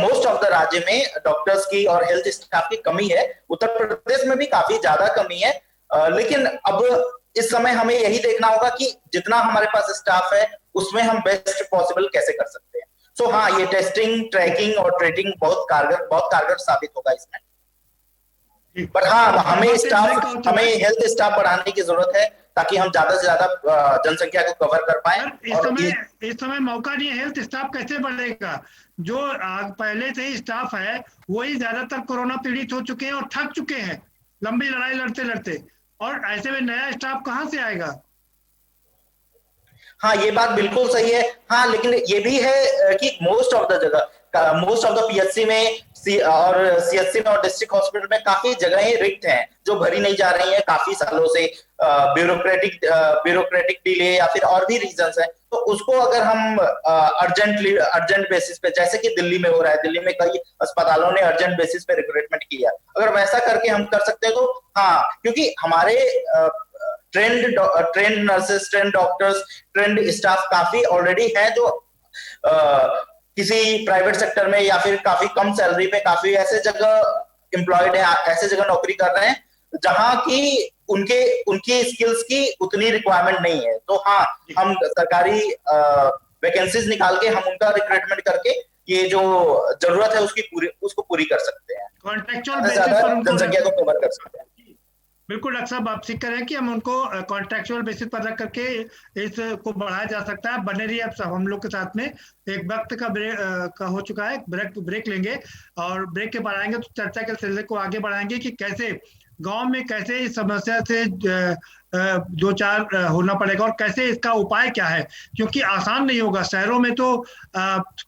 [SPEAKER 3] मोस्ट ऑफ द राज्य में डॉक्टर्स की और हेल्थ स्टाफ की कमी है। उत्तर प्रदेश में भी काफी ज्यादा कमी है, लेकिन अब इस समय हमें यही देखना होगा कि जितना हमारे पास स्टाफ है उसमें हम बेस्ट पॉसिबल कैसे कर सकते हैं। सो हाँ, ये टेस्टिंग, ट्रैकिंग और ट्रीटिंग बहुत कारगर साबित होगा इसमें। पर हाँ, हमें हेल्थ स्टाफ बढ़ाने की जरूरत है ताकि हम ज्यादा से ज्यादा जनसंख्या को कवर कर पाए।
[SPEAKER 2] इस समय मौका नहीं है, हेल्थ स्टाफ कैसे बढ़ेगा? जो पहले से ही स्टाफ है वही ज्यादातर कोरोना पीड़ित हो चुके हैं और थक चुके हैं लंबी लड़ाई लड़ते लड़ते, और ऐसे में नया स्टाफ कहां से आएगा?
[SPEAKER 3] हाँ, ये बात बिल्कुल सही है। हाँ, लेकिन ये भी है कि मोस्ट ऑफ द पीएचसी में और सीएचसी में और डिस्ट्रिक्ट हॉस्पिटल में काफी जगहें रिक्त हैं जो भरी नहीं जा रही हैं काफी सालों से, ब्यूरोक्रेटिक डिले या फिर और भी रीजंस हैं। तो उसको अगर हम अर्जेंट बेसिस पे, जैसे कि दिल्ली में हो रहा है, दिल्ली में कई अस्पतालों ने अर्जेंट बेसिस पे रिक्रूटमेंट किया, अगर वैसा करके हम कर सकते हैं तो हाँ, क्योंकि हमारे trend nurses, trend doctors, trend staff काफी ऑलरेडी है जो किसी प्राइवेट सेक्टर में या फिर काफी कम सैलरी पे काफी ऐसे जगह एम्प्लॉयड है, ऐसे जगह नौकरी कर रहे हैं जहां की उनकी स्किल्स की उतनी रिक्वायरमेंट नहीं है। तो हाँ, हम सरकारी वैकेंसीज निकाल के हम उनका रिक्रूटमेंट करके ये जो जरूरत है उसको पूरी कर सकते हैं,
[SPEAKER 2] कॉन्ट्रेक्चुअल बेसिस पर
[SPEAKER 3] जनसंख्या को कवर कर सकते हैं।
[SPEAKER 2] बिल्कुल डॉक्टर साहब, आप सीख करें कि हम उनको कॉन्ट्रेक्चुअल बेसिस पर रख करके इसको बढ़ाया जा सकता है। बने रहिए आप हम लोग के साथ में। एक वक्त का हो चुका है, ब्रेक लेंगे और ब्रेक के बाद आएंगे तो चर्चा के सिलसिले को आगे बढ़ाएंगे कि कैसे गांव में कैसे इस समस्या से दो चार होना पड़ेगा और कैसे इसका उपाय क्या है, क्योंकि आसान नहीं होगा। शहरों में तो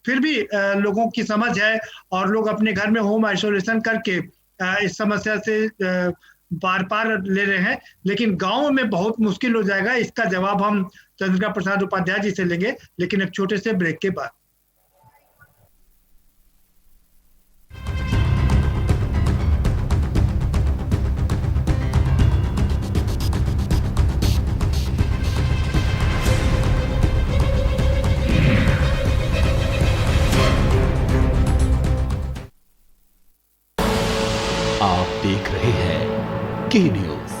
[SPEAKER 2] फिर भी लोगों की समझ है और लोग अपने घर में होम आइसोलेशन करके इस समस्या से पार ले रहे हैं, लेकिन गांव में बहुत मुश्किल हो जाएगा। इसका जवाब हम चंद्रिका प्रसाद उपाध्याय जी से लेंगे, लेकिन एक छोटे से ब्रेक के बाद।
[SPEAKER 8] आप देख रहे हैं के न्यूज,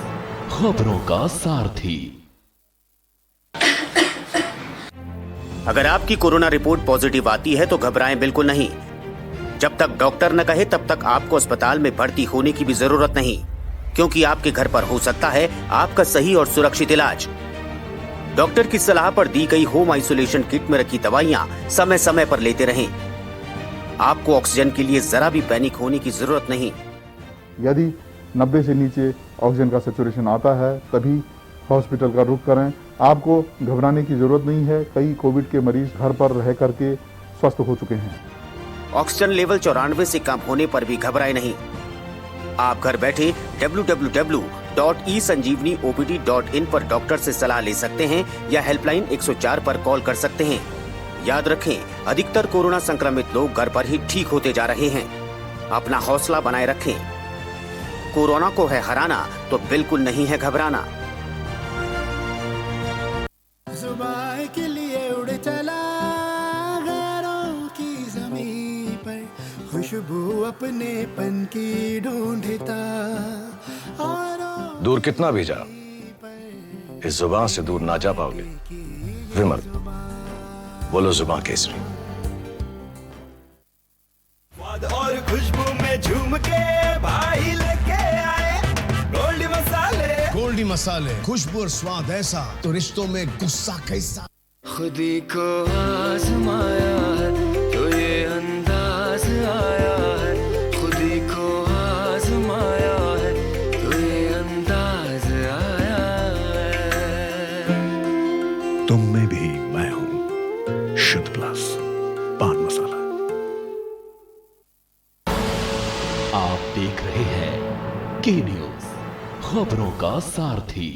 [SPEAKER 8] खबरों का सारथी।
[SPEAKER 9] अगर आपकी कोरोना रिपोर्ट पॉजिटिव आती है तो घबराएं बिल्कुल नहीं। जब तक डॉक्टर न कहे तब तक आपको अस्पताल में भर्ती होने की भी जरूरत नहीं, क्योंकि आपके घर पर हो सकता है आपका सही और सुरक्षित इलाज। डॉक्टर की सलाह पर दी गई होम आइसोलेशन किट में रखी दवाइयां समय समय पर लेते रहें। आपको ऑक्सीजन के लिए जरा भी पैनिक होने की जरूरत नहीं।
[SPEAKER 10] यदि 90 से नीचे ऑक्सीजन का सैचुरेशन आता है तभी हॉस्पिटल का रुख करें। आपको घबराने की जरूरत नहीं है, कई कोविड के मरीज घर पर रह करके स्वस्थ हो चुके हैं।
[SPEAKER 9] ऑक्सीजन लेवल 94 से कम होने पर भी घबराए नहीं। आप घर बैठे www.esanjeevaniopd.in पर डॉक्टर से सलाह ले सकते हैं या हेल्पलाइन 104 पर कॉल कर सकते हैं। याद रखें, अधिकतर कोरोना संक्रमित लोग घर पर ही ठीक होते जा रहे हैं। अपना हौसला बनाए रखें। कोरोना को है हराना तो बिल्कुल नहीं है घबराना।
[SPEAKER 11] जुबान के लिए उड़ चला गैरों की ज़मीं पर, खुशबू अपने पन की ढूंढता।
[SPEAKER 12] दूर कितना भी जा, इस जुबान से दूर ना जा पाओगे। विमल, बोलो जुबान केसरी।
[SPEAKER 11] और खुशबू में झूम के भाई लेके आए गोल्डी मसाले, खुशबू और स्वाद ऐसा तो रिश्तों में गुस्सा कैसा। खुदी को आजमाया है तो ये अंदाज आया है, खुदी को आजमाया है तो ये अंदाज आया है।
[SPEAKER 12] तुम में भी मैं हूं, शुद्ध प्लस पान मसाला।
[SPEAKER 8] की न्यूज, खबरों का सारथी।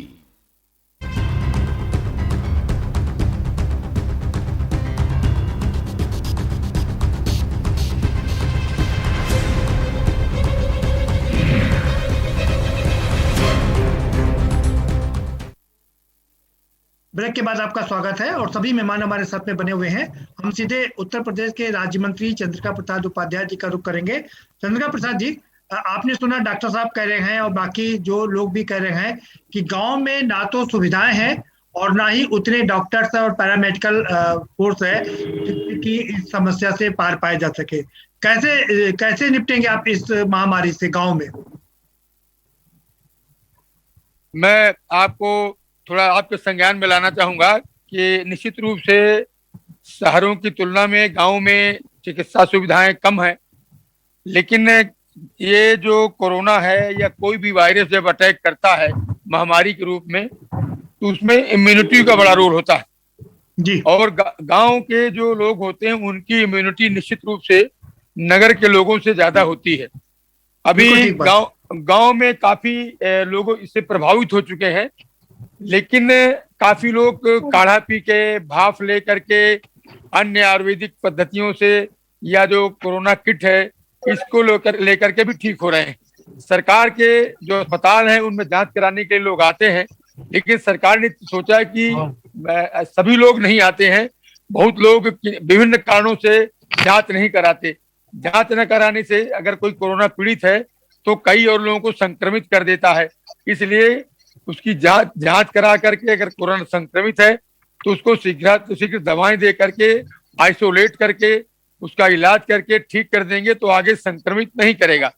[SPEAKER 2] ब्रेक के बाद आपका स्वागत है और सभी मेहमान हमारे साथ में बने हुए हैं। हम सीधे उत्तर प्रदेश के राज्य मंत्री चंद्रिका प्रसाद उपाध्याय जी का रुख करेंगे। चंद्रिका प्रसाद जी, आपने सुना डॉक्टर साहब कह रहे हैं और बाकी जो लोग भी कह रहे हैं कि गांव में ना तो सुविधाएं हैं और ना ही उतने डॉक्टर्स और पैरामेडिकल फोर्स है कि इस समस्या से पार पाए जा सके। कैसे निपटेंगे आप इस महामारी से गांव में?
[SPEAKER 5] मैं आपको थोड़ा आपके संज्ञान में लाना चाहूंगा कि निश्चित रूप से शहरों की तुलना में गांव में चिकित्सा सुविधाएं कम है, लेकिन ये जो कोरोना है या कोई भी वायरस जब अटैक करता है महामारी के रूप में, तो उसमें इम्यूनिटी का बड़ा रोल होता है
[SPEAKER 2] जी।
[SPEAKER 5] और गांव के जो लोग होते हैं उनकी इम्यूनिटी निश्चित रूप से नगर के लोगों से ज्यादा होती है। अभी गांव में काफी लोग इससे प्रभावित हो चुके हैं, लेकिन काफी लोग काढ़ा पी के, भाप ले करके, अन्य आयुर्वेदिक पद्धतियों से या जो कोरोना किट है इसको लेकर के भी ठीक हो रहे हैं। सरकार के जो अस्पताल हैं उनमें जांच कराने के लिए लोग आते हैं, लेकिन सरकार ने सोचा कि सभी लोग नहीं आते हैं, बहुत लोग विभिन्न कारणों से जांच नहीं कराते। जांच न कराने से अगर कोई कोरोना पीड़ित है तो कई और लोगों को संक्रमित कर देता है, इसलिए उसकी जांच करा करके अगर कोरोना संक्रमित है तो उसको शीघ्र दवाएं दे करके, आइसोलेट करके, उसका इलाज करके ठीक कर देंगे तो आगे संक्रमित नहीं करेगा।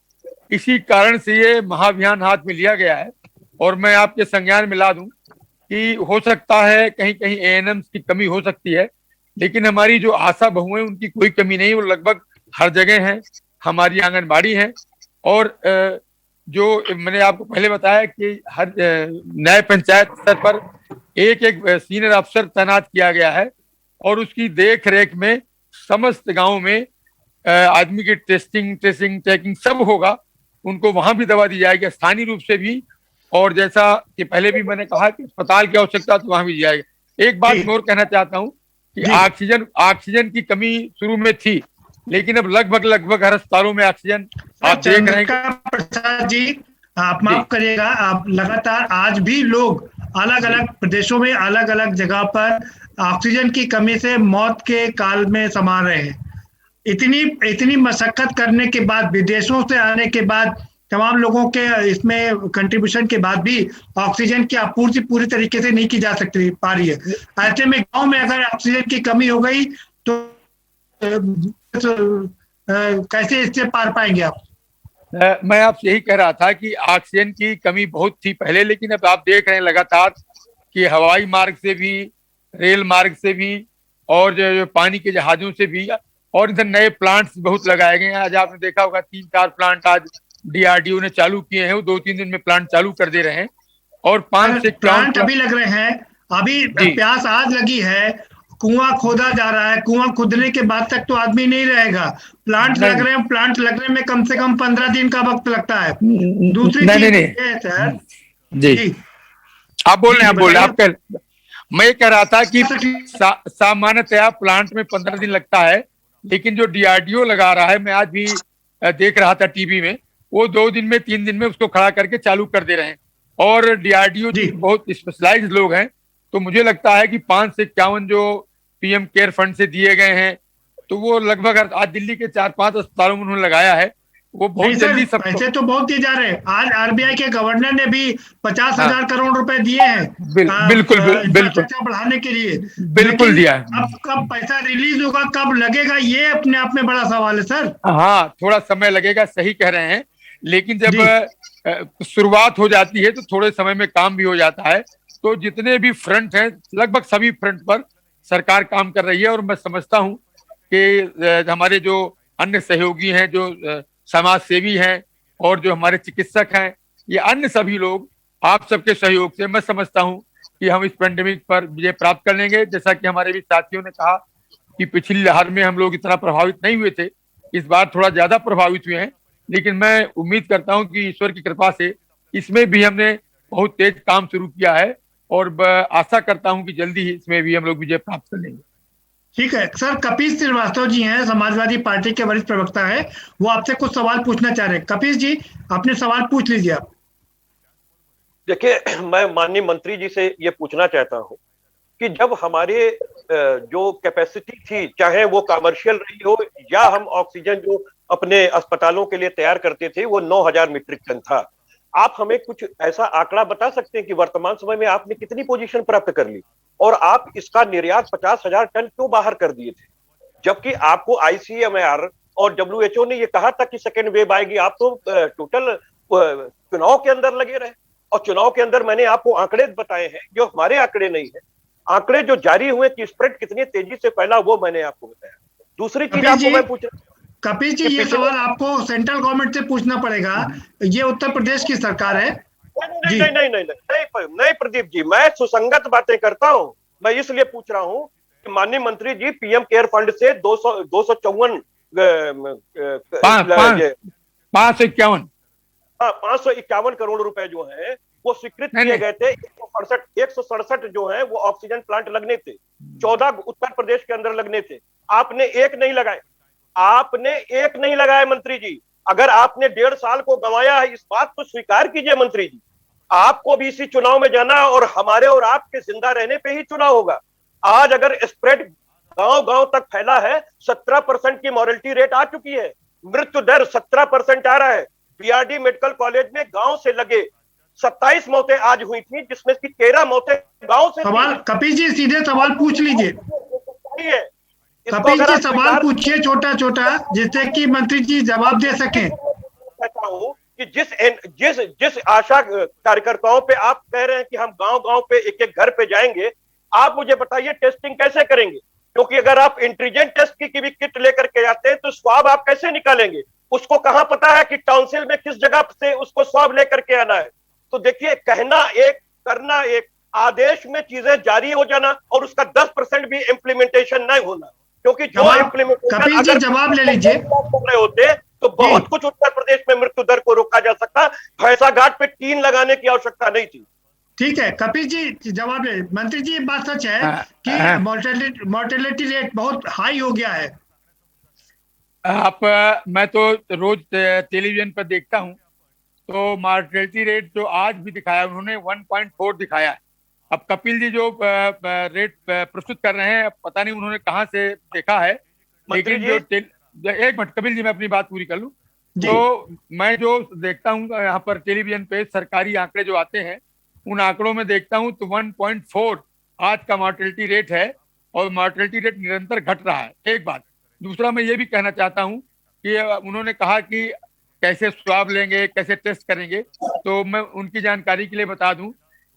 [SPEAKER 5] इसी कारण से ये महाअभियान हाथ में लिया गया है। और मैं आपके संज्ञान में ला दूं कि हो सकता है कहीं कहीं एएनएम्स की कमी हो सकती है, लेकिन हमारी जो आशा बहुएं उनकी कोई कमी नहीं, वो लगभग हर जगह है। हमारी आंगनबाड़ी है और जो मैंने आपको पहले बताया कि हर नए पंचायत स्तर पर एक सीनियर अफसर तैनात किया गया है और उसकी देख रेख में समस्त गांव में आदमी की टेस्टिंग, ट्रेसिंग, चेकिंग सब होगा। उनको वहां भी दवा दी जाएगी स्थानीय रूप से भी, और जैसा कि पहले भी मैंने कहा कि अस्पताल की आवश्यकता तो वहां भी दी जाएगी। एक बात मैं और कहना चाहता हूँ कि ऑक्सीजन की कमी शुरू में थी, लेकिन अब लगभग हर अस्पतालों में ऑक्सीजन आप देख रहे हैं।
[SPEAKER 2] प्रसाद जी, आप माफ करिएगा, आप लगातार आज भी लोग अलग अलग प्रदेशों में अलग अलग जगह पर ऑक्सीजन की कमी से मौत के काल में समा रहे हैं। इतनी मशक्कत करने के बाद, विदेशों से आने के बाद, तमाम लोगों के इसमें कंट्रीब्यूशन के बाद भी ऑक्सीजन की आपूर्ति पूरी तरीके से नहीं की जा सकती पा रही है। ऐसे में गांव में अगर ऑक्सीजन की कमी हो गई तो कैसे इससे पार पाएंगे आप?
[SPEAKER 5] मैं आपसे यही कह रहा था कि ऑक्सीजन की कमी बहुत थी पहले, लेकिन अब आप देख रहे हैं लगातार कि हवाई मार्ग से भी, रेल मार्ग से भी और जो पानी के जहाजों से भी, और इधर नए प्लांट्स बहुत लगाए गए हैं। आज आपने देखा होगा 3-4 प्लांट आज डीआरडीओ ने चालू किए हैं, वो 2-3 दिन में प्लांट चालू कर दे रहे हैं। और 5 से
[SPEAKER 2] प्लांट अभी लग रहे हैं। अभी प्यास आज लगी है, कुआं खोदा जा रहा है, कुआं खोदने के बाद तक तो आदमी नहीं रहेगा। प्लांट लग रहे हैं, प्लांट लगने में कम से कम 15 दिन का वक्त लगता है। दूसरी चीज सर
[SPEAKER 5] जी, आप बोल रहे हैं, आप कह, मैं कह रहा था कि सामान्यतया प्लांट में 15 दिन लगता है, लेकिन जो डीआरडीओ लगा रहा है, मैं आज भी देख रहा था टीवी में, वो 2 दिन में 3 दिन में उसको खड़ा करके चालू कर दे रहे हैं। और डीआरडीओ जी बहुत स्पेशलाइज्ड लोग हैं, तो मुझे लगता है कि 5 से 51 जो पीएम केयर फंड से दिए गए हैं, तो वो लगभग आज दिल्ली के 4-5 अस्पतालों में उन्होंने लगाया है। वो बहुत जल्दी सब
[SPEAKER 2] पैसे तो बहुत दिए जा रहे हैं। आज आरबीआई के गवर्नर ने भी 50,000 करोड़ रुपए दिए हैं
[SPEAKER 5] बिल्कुल
[SPEAKER 2] बढ़ाने के लिए,
[SPEAKER 5] बिल्कुल दिया है।
[SPEAKER 2] अब कब पैसा रिलीज होगा, कब लगेगा, ये अपने आप में बड़ा सवाल है सर।
[SPEAKER 5] हाँ, थोड़ा समय लगेगा, सही कह रहे हैं, लेकिन जब शुरुआत हो जाती है तो थोड़े समय में काम भी हो जाता है। तो जितने भी फ्रंट हैं, लगभग सभी फ्रंट पर सरकार काम कर रही है। और मैं समझता हूँ कि हमारे जो अन्य सहयोगी हैं, जो समाज सेवी हैं और जो हमारे चिकित्सक हैं, ये अन्य सभी लोग आप सबके सहयोग से मैं समझता हूँ कि हम इस पेंडेमिक पर विजय प्राप्त कर लेंगे। जैसा कि हमारे भी साथियों ने कहा कि पिछली लहर में हम लोग इतना प्रभावित नहीं हुए थे, इस बार थोड़ा ज्यादा प्रभावित हुए हैं, लेकिन मैं उम्मीद करता हूं कि ईश्वर की कृपा से इसमें भी हमने बहुत तेज काम शुरू किया है और आशा करता हूं कि जल्दी ही इसमें भी हम लोग विजय प्राप्त कर लेंगे।
[SPEAKER 2] ठीक है सर, कपिल श्रीवास्तव जी हैं, समाजवादी पार्टी के वरिष्ठ प्रवक्ता है, वो आपसे कुछ सवाल पूछना चाह रहे हैं। कपिल जी, अपने सवाल पूछ लीजिए आप।
[SPEAKER 6] देखिए, मैं माननीय मंत्री जी से ये पूछना चाहता हूँ कि जब हमारे जो कैपेसिटी थी, चाहे वो कमर्शियल रही हो या हम ऑक्सीजन जो अपने अस्पतालों के लिए तैयार करते थे, वो 9,000 मीट्रिक टन था। आप हमें कुछ ऐसा आंकड़ा बता सकते हैं कि वर्तमान समय में आपने कितनी पोजीशन प्राप्त कर ली और आप इसका निर्यात 50,000 टन क्यों बाहर कर दिए थे, जबकि आपको ICMR और WHO ने ये कहा था कि सेकेंड वेव आएगी। आप तो टोटल चुनाव के अंदर लगे रहे और चुनाव के अंदर मैंने आपको आंकड़े बताए हैं जो हमारे आंकड़े नहीं है। आंकड़े जो जारी हुए कि स्प्रेड कितनी तेजी से फैला, वो मैंने आपको बताया। दूसरी चीज आपको मैं पूछ रहा हूं,
[SPEAKER 2] कपिल जी, ये सवाल आपको सेंट्रल गवर्नमेंट से पूछना पड़ेगा, ये उत्तर प्रदेश की सरकार है।
[SPEAKER 6] नहीं प्रदीप जी, मैं सुसंगत बातें करता हूं। मैं इसलिए पूछ रहा हूं कि माननीय मंत्री जी, PM केयर फंड से 551 करोड़ रुपए जो है वो स्वीकृत किए गए थे। 167 जो है वो ऑक्सीजन प्लांट लगने थे, 14 उत्तर प्रदेश के अंदर लगने थे। आपने एक नहीं लगाए मंत्री जी। अगर आपने 1.5 साल को गंवाया है, इस बात को स्वीकार कीजिए मंत्री जी। आपको भी इसी चुनाव में जाना और हमारे और आपके जिंदा रहने पे ही चुनाव होगा। आज अगर स्प्रेड गांव तक फैला है, 17% की मॉर्टेलिटी रेट आ चुकी है, मृत्यु दर 17% आ रहा है। BRD मेडिकल कॉलेज में गांव से लगे 27 मौतें आज हुई थी, जिसमें की 13 मौतें गांव से।
[SPEAKER 2] सवाल कपिल जी, सीधे सवाल पूछ लीजिए। कपिल जी, सवाल पूछिए छोटा छोटा, जिससे कि मंत्री जी जवाब दे सकें।
[SPEAKER 6] कहता हूं कि जिस आशा कार्यकर्ताओं पे आप कह रहे हैं कि हम गांव पे एक एक घर पे जाएंगे, आप मुझे बताइए टेस्टिंग कैसे करेंगे? क्योंकि अगर आप इंटेलिजेंट टेस्ट की भी किट लेकर के आते हैं तो स्वाब आप कैसे निकालेंगे? उसको कहां पता है कि टाउनशिल में किस जगह से उसको स्वाब लेकर के आना है? तो देखिए, कहना एक, करना एक, आदेश में चीजें जारी हो जाना और उसका 10% भी इम्प्लीमेंटेशन नहीं होना, क्योंकि जो
[SPEAKER 2] कपिल जी जवाब ले लीजिए
[SPEAKER 6] होते तो बहुत कुछ उत्तर प्रदेश में मृत्यु दर को रोका जा सकता। भैंसा घाट पे 3 लगाने की आवश्यकता नहीं थी।
[SPEAKER 2] ठीक है, कपिल जी जवाब ले। मंत्री जी, बात सच है कि मोर्टेलिटी रेट बहुत हाई हो गया है।
[SPEAKER 5] मैं तो रोज टेलीविजन पर देखता हूं, तो मोर्टेलिटी रेट जो आज भी दिखाया उन्होंने 1.4 दिखाया है। अब कपिल जी जो रेट प्रस्तुत कर रहे हैं, पता नहीं उन्होंने कहां से देखा है, लेकिन जो एक मिनट कपिल जी, मैं अपनी बात पूरी कर लूं। तो मैं जो देखता हूं यहाँ पर टेलीविजन पे सरकारी आंकड़े जो आते हैं, उन आंकड़ों में देखता हूं तो 1.4 आज का मोर्टेलिटी रेट है और मोर्टेलिटी रेट निरंतर घट रहा है। एक बात। दूसरा, मैं ये भी कहना चाहता हूं कि उन्होंने कहा कि कैसे स्वाब लेंगे, कैसे टेस्ट करेंगे, तो मैं उनकी जानकारी के लिए बता दूं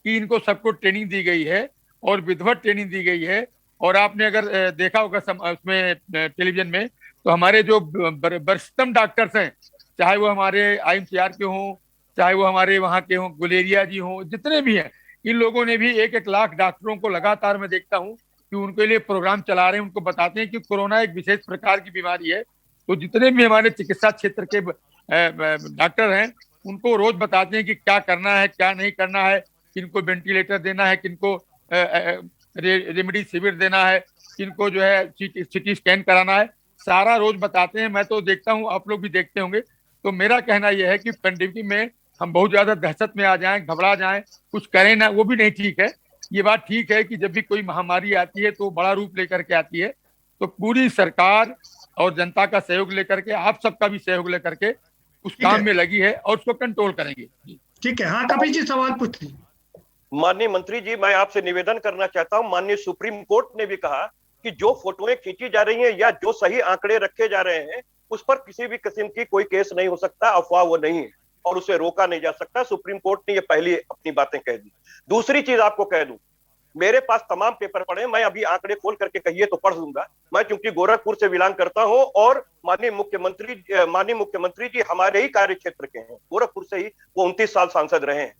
[SPEAKER 5] कि इनको सबको ट्रेनिंग दी गई है और विधिवत ट्रेनिंग दी गई है। और आपने अगर देखा होगा उसमें टेलीविजन में, तो हमारे जो वरिष्ठतम डॉक्टर्स हैं, चाहे वो हमारे IMCR के हों, चाहे वो हमारे वहाँ के हों, गुलेरिया जी हों, जितने भी हैं, इन लोगों ने भी 1-1 लाख डॉक्टरों को लगातार मैं देखता हूँ कि उनके लिए प्रोग्राम चला रहे हैं। उनको बताते हैं कि कोरोना एक विशेष प्रकार की बीमारी है। तो जितने भी हमारे चिकित्सा क्षेत्र के डॉक्टर हैं, उनको रोज बताते हैं कि क्या करना है, क्या नहीं करना है, किनको वेंटिलेटर देना है, किनको रेमडी शिविर देना है, किनको जो है CT स्कैन कराना है, सारा रोज बताते हैं। मैं तो देखता हूँ, आप लोग भी देखते होंगे। तो मेरा कहना यह है कि पेंडेमिक में हम बहुत ज्यादा दहशत में आ जाएं, घबरा जाएं, कुछ करें ना, वो भी नहीं ठीक है। ये बात ठीक है कि जब भी कोई महामारी आती है तो बड़ा रूप लेकर के आती है, तो पूरी सरकार और जनता का सहयोग लेकर के, आप सबका भी सहयोग लेकर के उस काम में लगी है और उसको कंट्रोल करेंगे।
[SPEAKER 2] ठीक है, हाँ कपिल जी सवाल पूछ लीजिए।
[SPEAKER 6] माननीय मंत्री जी, मैं आपसे निवेदन करना चाहता हूं, माननीय सुप्रीम कोर्ट ने भी कहा कि जो फोटोएं खींची जा रही हैं या जो सही आंकड़े रखे जा रहे हैं, उस पर किसी भी किस्म की कोई केस नहीं हो सकता, अफवाह वो नहीं है और उसे रोका नहीं जा सकता। सुप्रीम कोर्ट ने ये पहली अपनी बातें कह दी। दूसरी चीज आपको कह दूं, मेरे पास तमाम पेपर पड़े, मैं अभी आंकड़े खोल करके कहिए तो पढ़ दूंगा। मैं चूंकि गोरखपुर से बिलोंग करता हूं और माननीय मुख्यमंत्री जी हमारे ही कार्य क्षेत्र के हैं, गोरखपुर से ही वो 29 साल सांसद रहे हैं।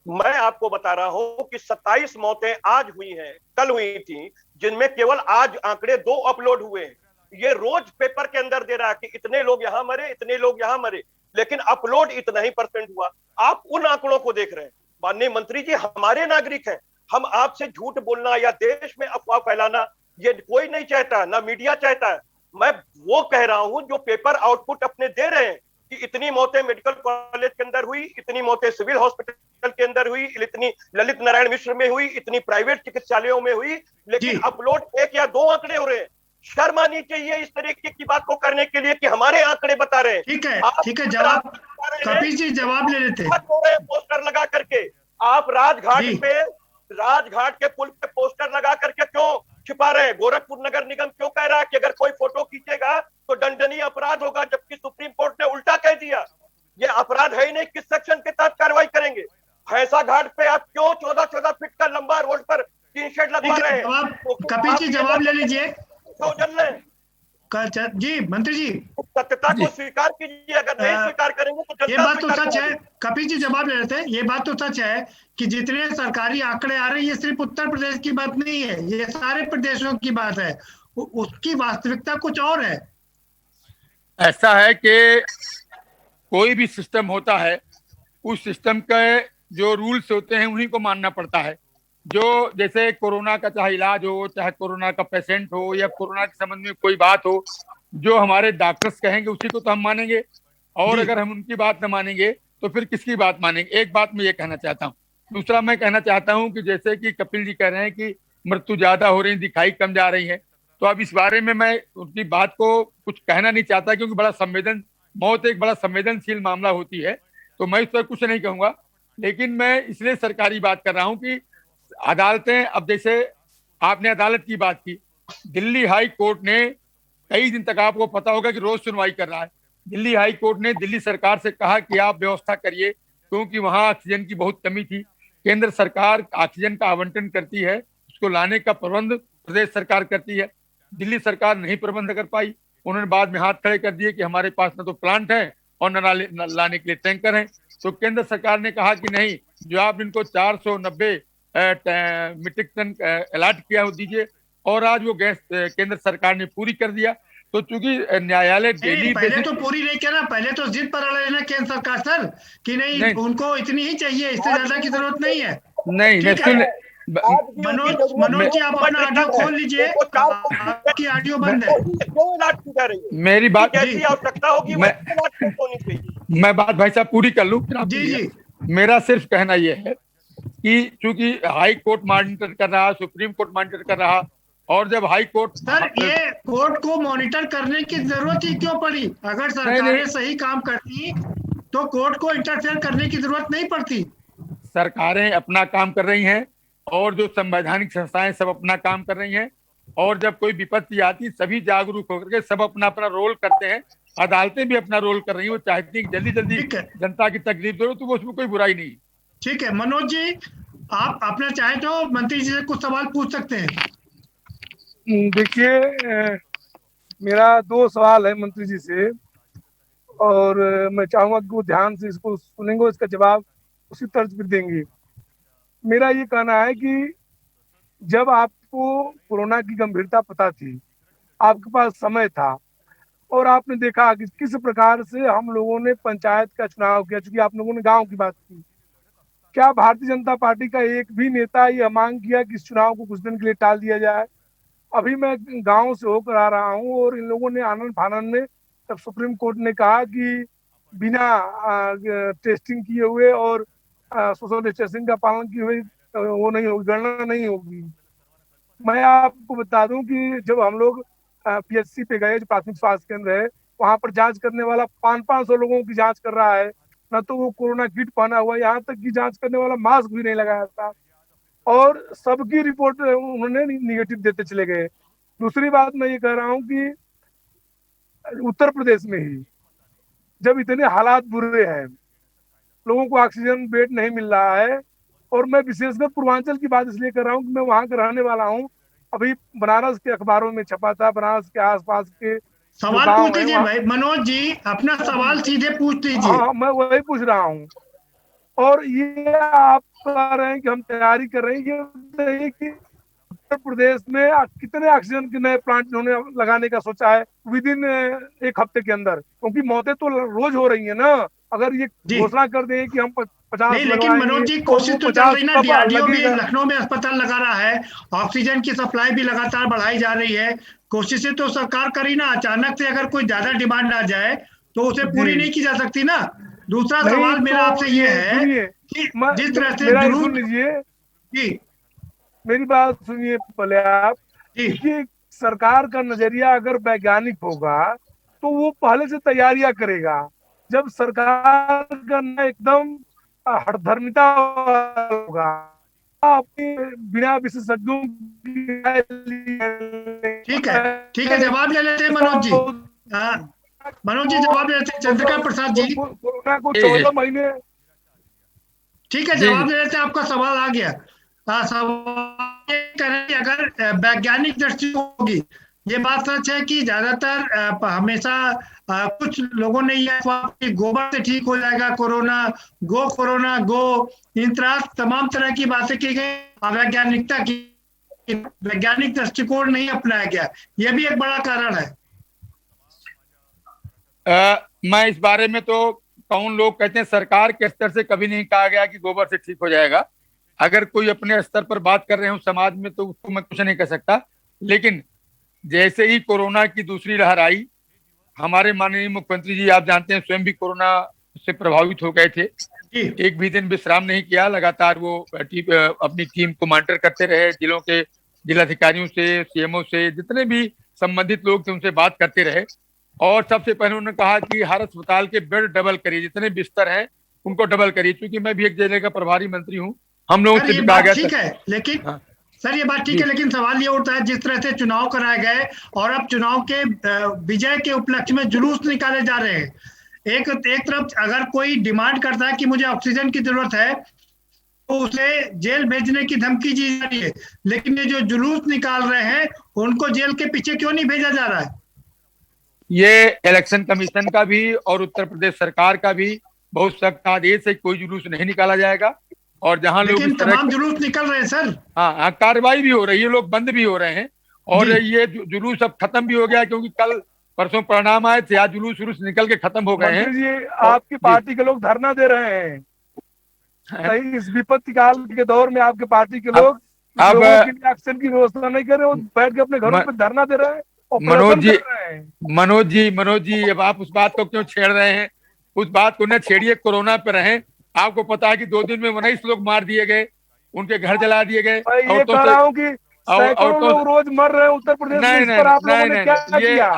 [SPEAKER 6] मैं आपको बता रहा हूं कि 27 मौतें आज हुई हैं, कल हुई थी, जिनमें केवल आज आंकड़े 2 अपलोड हुए हैं। ये रोज पेपर के अंदर दे रहा है कि इतने लोग यहां मरे, इतने लोग यहां मरे, लेकिन अपलोड इतना ही परसेंट हुआ। आप उन आंकड़ों को देख रहे हैं। माननीय मंत्री जी, हमारे नागरिक हैं, हम आपसे झूठ बोलना या देश में अफवाह फैलाना ये कोई नहीं चाहता, ना मीडिया चाहता है। मैं वो कह रहा हूं जो पेपर आउटपुट अपने दे रहे हैं कि इतनी मौतें मेडिकल कॉलेज के अंदर हुई, इतनी मौतें सिविल हॉस्पिटल के अंदर हुई, इतनी ललित नारायण मिश्र में हुई, इतनी प्राइवेट चिकित्सालयों में हुई, लेकिन अपलोड 1 या 2 आंकड़े हो रहे हैं। शर्म आनी चाहिए इस तरीके की बात को करने के लिए कि हमारे आंकड़े बता रहे हैं।
[SPEAKER 2] ठीक है, जवाब कपिल जी जवाब ले लेते हैं।
[SPEAKER 6] पोस्टर लगा करके आप राजघाट के पुल पे पोस्टर लगा करके क्यों छिपा रहे हैं? गोरखपुर नगर निगम क्यों कह रहा है कि अगर कोई फोटो खींचेगा तो दंडनीय अपराध होगा, जबकि सुप्रीम कोर्ट ने उल्टा कह दिया। ये अपराध है ही नहीं, किस सेक्शन के तहत कार्रवाई करेंगे? भैंसा घाट पे आप क्यों 14-14 फीट का लंबा रोड पर टीन शेड लगवा रहे हैं?
[SPEAKER 2] कपिल जी जवाब ले लीजिए। जी मंत्री जी,
[SPEAKER 6] सत्यता को स्वीकार कीजिए, अगर नहीं स्वीकार करेंगे तो
[SPEAKER 2] ये बात तो सच है। कपिल जी जवाब ले लेते हैं। ये बात तो सच है कि जितने सरकारी आंकड़े आ रहे हैं ये सिर्फ उत्तर प्रदेश की बात नहीं है, ये सारे प्रदेशों की बात है, उसकी वास्तविकता कुछ और है।
[SPEAKER 5] ऐसा है कि कोई भी सिस्टम होता है, उस सिस्टम के जो रूल्स होते हैं उन्हीं को मानना पड़ता है। जो जैसे कोरोना का चाहे इलाज हो, चाहे कोरोना का पेशेंट हो, या कोरोना के संबंध में कोई बात हो, जो हमारे डॉक्टर्स कहेंगे उसी को तो हम मानेंगे। और अगर हम उनकी बात न मानेंगे तो फिर किसकी बात मानेंगे? एक बात मैं ये कहना चाहता हूँ। दूसरा मैं कहना चाहता हूँ कि जैसे कि कपिल जी कह रहे हैं कि मृत्यु ज्यादा हो रही, दिखाई कम जा रही है, तो अब इस बारे में मैं उनकी बात को कुछ कहना नहीं चाहता, क्योंकि मौत एक बड़ा संवेदनशील मामला होती है, तो मैं इस पर कुछ नहीं कहूंगा। लेकिन मैं इसलिए सरकारी बात कर रहा हूँ कि अदालतें, अब जैसे आपने अदालत की बात की, दिल्ली हाई कोर्ट ने कई दिन तक, आपको पता होगा कि रोज सुनवाई कर रहा है, दिल्ली हाई कोर्ट ने दिल्ली सरकार से कहा कि आप व्यवस्था करिए, क्योंकि वहां ऑक्सीजन की बहुत कमी थी। केंद्र सरकार ऑक्सीजन का आवंटन करती है, उसको लाने का प्रबंध प्रदेश सरकार करती है, दिल्ली सरकार नहीं प्रबंध कर पाई। उन्होंने बाद में हाथ खड़े कर दिए कि हमारे पास न तो प्लांट है और न लाने के लिए टैंकर हैं। तो केंद्र सरकार ने कहा कि नहीं, जो आप इनको 490 मीट्रिक टन अलॉट किया वो दीजिए, और आज वो गैस केंद्र सरकार ने पूरी कर दिया। तो चूंकि न्यायालय डेली
[SPEAKER 2] पहले तो पूरी नहीं किया ना, पहले तो जिद पर अड़ा लेना केंद्र सरकार सर कि नहीं उनको इतनी ही चाहिए, इससे ज्यादा की जरूरत नहीं है।
[SPEAKER 5] नहीं,
[SPEAKER 2] मनोज जी आप अपना ऑडियो खोल लीजिए, आपकी ऑडियो बंद है।
[SPEAKER 5] मेरी बात
[SPEAKER 6] आवश्यकता होगी,
[SPEAKER 5] मैं बात भाई साहब पूरी कर लूं।
[SPEAKER 2] जी।
[SPEAKER 5] मेरा सिर्फ कहना यह है कि चूंकि हाई कोर्ट मॉनिटर कर रहा, सुप्रीम कोर्ट मॉनिटर कर रहा, और जब हाई कोर्ट
[SPEAKER 2] सर ये कोर्ट को मॉनिटर करने की जरूरत ही क्यों पड़ी? अगर सरकारें सही काम करती तो कोर्ट को इंटरफेयर करने की जरूरत नहीं पड़ती।
[SPEAKER 5] सरकारें अपना काम कर रही हैं, और जो संवैधानिक संस्थाएं सब अपना काम कर रही हैं, और जब कोई विपत्ति आती सभी जागरूक होकर के सब अपना अपना रोल करते हैं। अदालतें भी अपना रोल कर रही हैं, वो चाहती है जल्दी जल्दी जनता की तकलीफ दो, तो वो उसमें कोई बुराई नहीं।
[SPEAKER 2] ठीक है मनोज जी, आप अपना चाहे तो मंत्री जी से कुछ सवाल पूछ सकते हैं।
[SPEAKER 7] देखिए, मेरा 2 सवाल है मंत्री जी से, और मैं चाहूंगा कि वो ध्यान से इसको सुनेंगे, इसका जवाब उसी तर्ज पर देंगे। मेरा ये कहना है कि जब आपको कोरोना की गंभीरता पता थी, आपके पास समय था, और आपने देखा कि किस प्रकार से हम लोगों ने पंचायत का चुनाव किया, चूंकि आप लोगों ने गांव की बात की, क्या भारतीय जनता पार्टी का एक भी नेता ये मांग किया कि इस चुनाव को कुछ दिन के लिए टाल दिया जाए? अभी मैं गांव से होकर आ रहा हूं, और इन लोगों ने आनंद फानंद में, तब सुप्रीम कोर्ट ने कहा कि बिना टेस्टिंग किए हुए और सोशल डिस्टेंसिंग का पालन किए हुए वो नहीं होगी, गणना नहीं होगी। मैं आपको बता दूं कि जब हम लोग पीएचसी पे गए, जो प्राथमिक स्वास्थ्य केंद्र है, वहां पर जांच करने वाला 500 लोगों की जांच कर रहा है, न तो वो कोरोना किट पहना हुआ, यहाँ तक कि जांच करने वाला मास्क भी नहीं लगाया था, और सबकी रिपोर्ट उन्होंने निगेटिव देते चले गए। दूसरी बात मैं ये कह रहा हूँ कि उत्तर प्रदेश में ही जब इतने हालात बुरे हैं, लोगों को ऑक्सीजन बेड नहीं मिल रहा है, और मैं विशेषकर पूर्वांचल की बात इसलिए कर रहा हूँ कि मैं वहां का रहने वाला हूँ। अभी बनारस के अखबारों में छपा था, बनारस के आसपास के
[SPEAKER 2] सवाल पूछ लीजिए भाई मनोज जी, अपना सवाल सीधे पूछ लीजिए।
[SPEAKER 7] हाँ, मैं वही पूछ रहा हूँ। और ये आप कह रहे हैं कि हम तैयारी कर रहे हैं, ये कि उत्तर प्रदेश में कितने ऑक्सीजन के नए प्लांट इन्होंने लगाने का सोचा है विद इन एक हफ्ते के अंदर, क्योंकि मौतें तो रोज हो रही है ना। अगर ये घोषणा कर दें कि हम 50
[SPEAKER 2] नहीं, लेकिन मनोज जी कोशिश तो चल रही ना, डीआरडीओ भी लखनऊ में अस्पताल लगा रहा है, ऑक्सीजन की सप्लाई भी लगातार बढ़ाई जा रही है, कोशिशें तो सरकार करी ना। अचानक से अगर कोई ज्यादा डिमांड आ जाए तो उसे पूरी नहीं की जा सकती ना। दूसरा सवाल मेरा आपसे ये है कि जिस तरह से
[SPEAKER 7] सुन लीजिए जी, मेरी बात सुनिए पहले आप कि सरकार का नजरिया अगर वैज्ञानिक होगा तो वो पहले से तैयारियां करेगा। जब सरकार का एकदम हठधर्मिता होगा, अपने बिना विशेषज्ञों
[SPEAKER 2] ठीक है, जवाब ले लेते हैं मनोज जी। मनोज जी जवाब ले लेते हैं। चंद्रिका प्रसाद जी
[SPEAKER 7] कोरोना को 14 महीने,
[SPEAKER 2] ठीक है, जवाब ले लेते हैं। आपका सवाल आ गया। सवाल ये करें कि अगर वैज्ञानिक दृष्टि होगी, ये बात सच है कि ज्यादातर हमेशा कुछ लोगों ने यह अफवाह कि गोबर से ठीक हो जाएगा कोरोना गो इन तरह तमाम तरह की बातें की गई, अवैज्ञानिकता की, वैज्ञानिक दृष्टिकोण नहीं अपनाया गया, यह भी एक बड़ा कारण है।
[SPEAKER 5] मैं इस बारे में तो कौन लोग कहते हैं, सरकार के स्तर से कभी नहीं कहा गया कि गोबर से ठीक हो जाएगा। अगर कोई अपने स्तर पर बात कर रहे हो समाज में तो उसको मैं कुछ नहीं कह सकता। लेकिन जैसे ही कोरोना की दूसरी लहर आई, हमारे माननीय मुख्यमंत्री जी आप जानते हैं स्वयं भी कोरोना से प्रभावित हो गए थे, एक भी दिन विश्राम नहीं किया, लगातार वो अपनी टीम को मॉनिटर करते रहे, जिलों के जिलाधिकारियों से, सीएमओ से, जितने भी संबंधित लोग थे उनसे बात करते रहे। और सबसे पहले उन्होंने कहा कि हर अस्पताल के बेड डबल करिए, जितने बिस्तर हैं उनको डबल करिए, क्योंकि मैं भी एक जिले का प्रभारी मंत्री हूँ। हम लोगों से कहा गया
[SPEAKER 2] ठीक है, लेकिन सर ये बात ठीक है, लेकिन सवाल ये उठता है जिस तरह से चुनाव कराए गए और अब चुनाव के विजय के उपलक्ष्य में जुलूस निकाले जा रहे हैं, एक तरफ अगर कोई डिमांड करता है कि मुझे ऑक्सीजन की जरूरत है तो उसे जेल भेजने की धमकी दी जा रही है, लेकिन ये जो जुलूस निकाल रहे हैं उनको जेल के पीछे क्यों नहीं भेजा जा रहा है?
[SPEAKER 5] ये इलेक्शन कमीशन का भी और उत्तर प्रदेश सरकार का भी बहुत सख्त आदेश है, कोई जुलूस नहीं निकाला जाएगा। और जहां लोग
[SPEAKER 2] तमाम जुलूस निकल रहे हैं सर,
[SPEAKER 5] हाँ कार्रवाई भी हो रही है, लोग बंद भी हो रहे हैं और ये जुलूस अब खत्म भी हो गया, क्योंकि कल परसों परिणाम आए थे, आज जुलूस निकल के खत्म हो गए हैं।
[SPEAKER 7] जी आपकी पार्टी के लोग धरना दे रहे हैं, सही इस विपत्ति काल के दौर में आपके पार्टी के लोग अब ऑक्सीजन की व्यवस्था नहीं कर रहे, वो बैठ के अपने घरों पे धरना दे रहे हैं।
[SPEAKER 5] मनोज जी अब आप उस बात को क्यों छेड़ रहे हैं? उस बात को न छेड़िए, कोरोना पे रहे। आपको पता है कि 2 दिन में 19 लोग मार दिए गए, उनके घर जला दिए गए।
[SPEAKER 7] ये कह रहा हूं कि सैकड़ों लोग रोज मर रहे हैं उत्तर प्रदेश में, इस पर आप लोगों ने क्या किया?